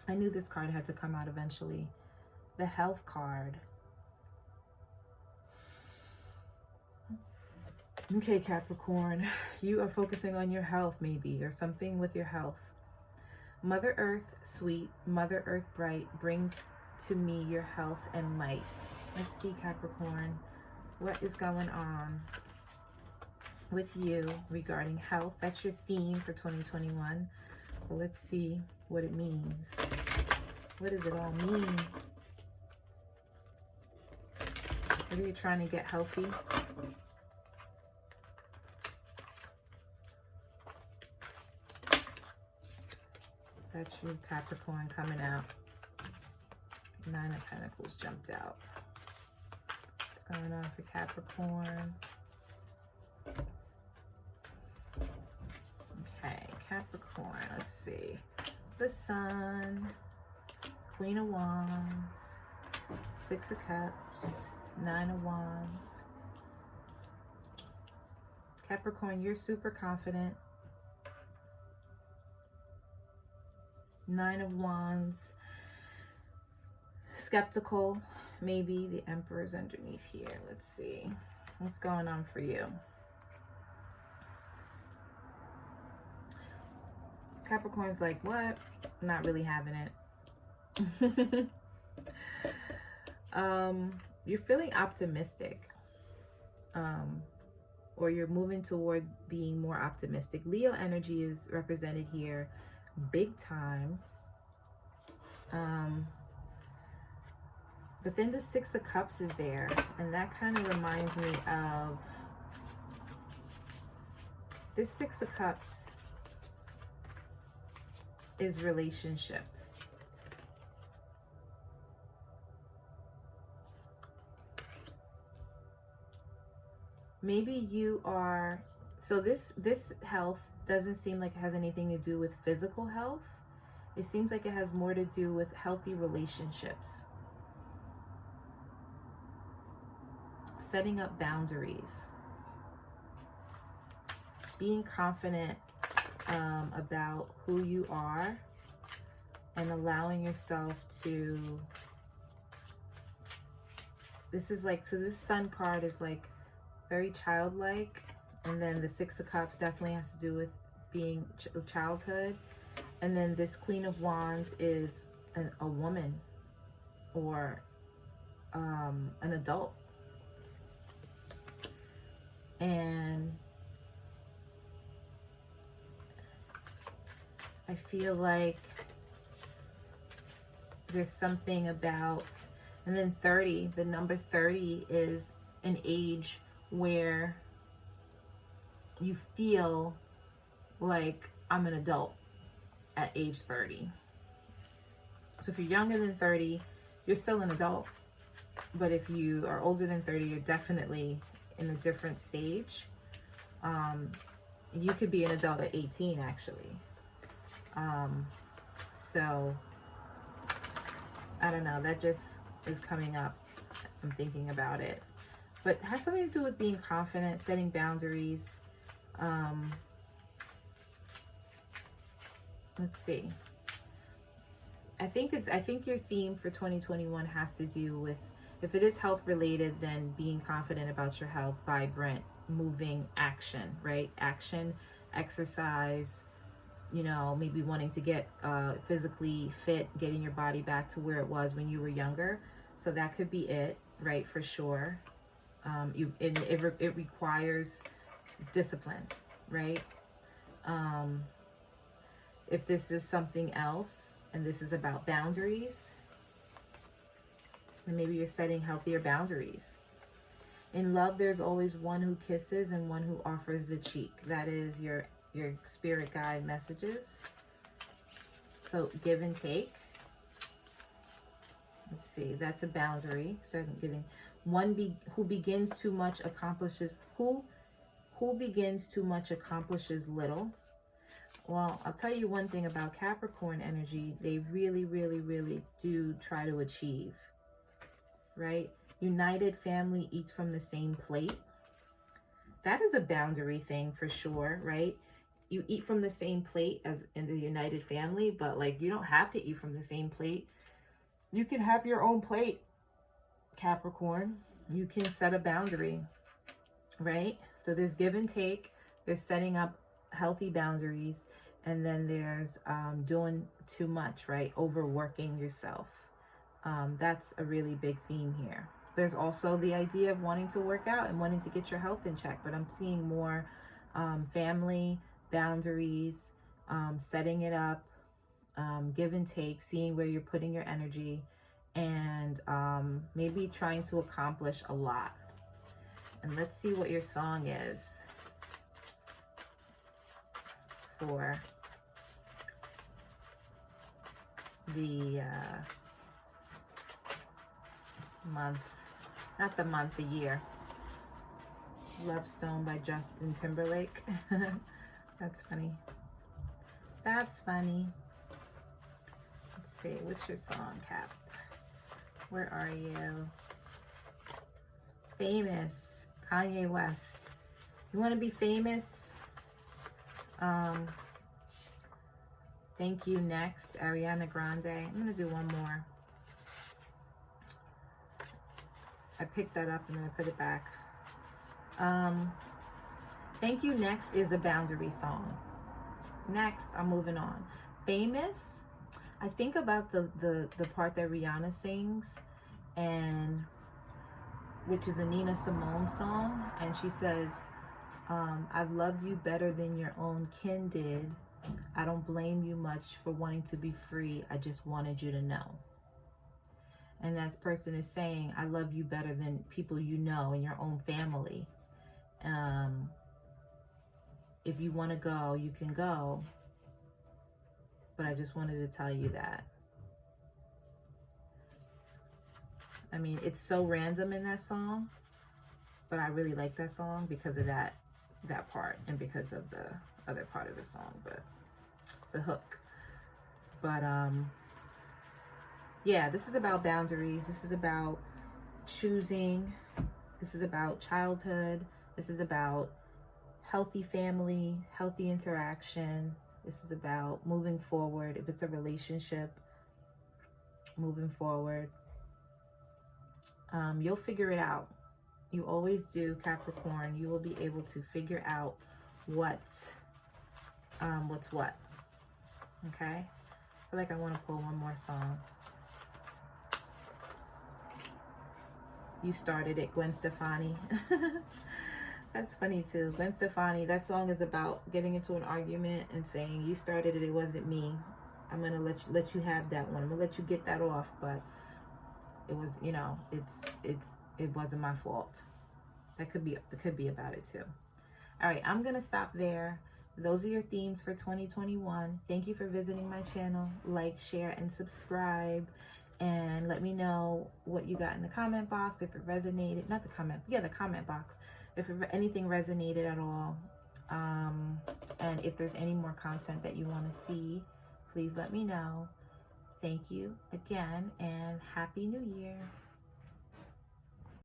I knew this card had to come out eventually. The Health card. Okay, Capricorn, you are focusing on your health, maybe, or something with your health. Mother Earth, sweet, Mother Earth, bright, bring to me your health and might. Let's see, Capricorn, what is going on with you regarding health? That's your theme for 2021. Well, let's see what it means. What does it all mean? What are you trying to get healthy? That's you, Capricorn, coming out. Nine of Pentacles jumped out. What's going on for Capricorn? Okay, Capricorn, let's see. The Sun, Queen of Wands, Six of Cups, Nine of Wands. Capricorn, you're super confident. Nine of Wands, skeptical. Maybe the Emperor's underneath here. Let's see. What's going on for you? Capricorn's like, what? Not really having it. You're feeling optimistic. Or you're moving toward being more optimistic. Leo energy is represented here big time. But then the Six of Cups is there, and that kind of reminds me of this. Six of Cups is relationship. Maybe you are, so this health doesn't seem like it has anything to do with physical health. It seems like it has more to do with healthy relationships. Setting up boundaries. Being confident about who you are and allowing yourself to, this is like, so this Sun card is like very childlike, and then the Six of Cups definitely has to do with being childhood, and then this Queen of Wands is a woman or an adult, and I feel like there's something about, and then 30, the number 30 is an age where you feel like I'm an adult at age 30. So if you're younger than 30, you're still an adult. But if you are older than 30, you're definitely in a different stage. You could be an adult at 18, actually. So, I don't know. That just is coming up. I'm thinking about it. But it has something to do with being confident, setting boundaries. Let's see. I think your theme for 2021 has to do with, if it is health related, then being confident about your health, vibrant, moving, action, right? Action, exercise, you know, maybe wanting to get physically fit, getting your body back to where it was when you were younger. So that could be it, right? For sure. It requires discipline, right? If this is something else and this is about boundaries, then maybe you're setting healthier boundaries. In love, there's always one who kisses and one who offers the cheek. That is your spirit guide messages. So give and take. Let's see, that's a boundary. So giving. Who begins too much accomplishes who begins too much accomplishes little. Well, I'll tell you one thing about Capricorn energy. They really, really, really do try to achieve, right? United family eats from the same plate. That is a boundary thing for sure, right? You eat from the same plate as in the united family, but like you don't have to eat from the same plate. You can have your own plate, Capricorn. You can set a boundary, right? So there's give and take. There's setting up healthy boundaries. And then there's doing too much, right? Overworking yourself. That's a really big theme here. There's also the idea of wanting to work out and wanting to get your health in check. But I'm seeing more family, boundaries, setting it up, give and take, seeing where you're putting your energy, and maybe trying to accomplish a lot. And let's see what your song is for the month, not the month, the year. Love Stone by Justin Timberlake. That's funny. That's funny. Let's see, what's your song, Cap? Where are you? Famous. Kanye West. You want to be famous? Thank You Next. Ariana Grande. I'm going to do one more. I picked that up and then I put it back. Thank You Next is a boundary song. Next, I'm moving on. Famous. I think about the part that Rihanna sings, and which is a Nina Simone song, and she says, I've loved you better than your own kin did. I don't blame you much for wanting to be free. I just wanted you to know. And that person is saying, I love you better than people you know in your own family. If you want to go, you can go. But I just wanted to tell you that. I mean, it's so random in that song, but I really like that song because of that part and because of the other part of the song, but the hook. But yeah, this is about boundaries. This is about choosing. This is about childhood. This is about healthy family, healthy interaction. This is about moving forward. If it's a relationship, moving forward. You'll figure it out. You always do, Capricorn. You will be able to figure out what's what. Okay? I feel like I want to pull one more song. You Started It, Gwen Stefani. That's funny too. Gwen Stefani, that song is about getting into an argument and saying, you started it, it wasn't me. I'm going to let you have that one. I'm going to let you get that off, but it was, you know, it wasn't my fault. It could be about it too. All right, I'm going to stop there. Those are your themes for 2021. Thank you for visiting my channel. Like, share, and subscribe. And let me know what you got in the comment box, if it resonated. Not the comment, yeah, the comment box. If anything resonated at all. And if there's any more content that you want to see, please let me know. Thank you again, and Happy New Year.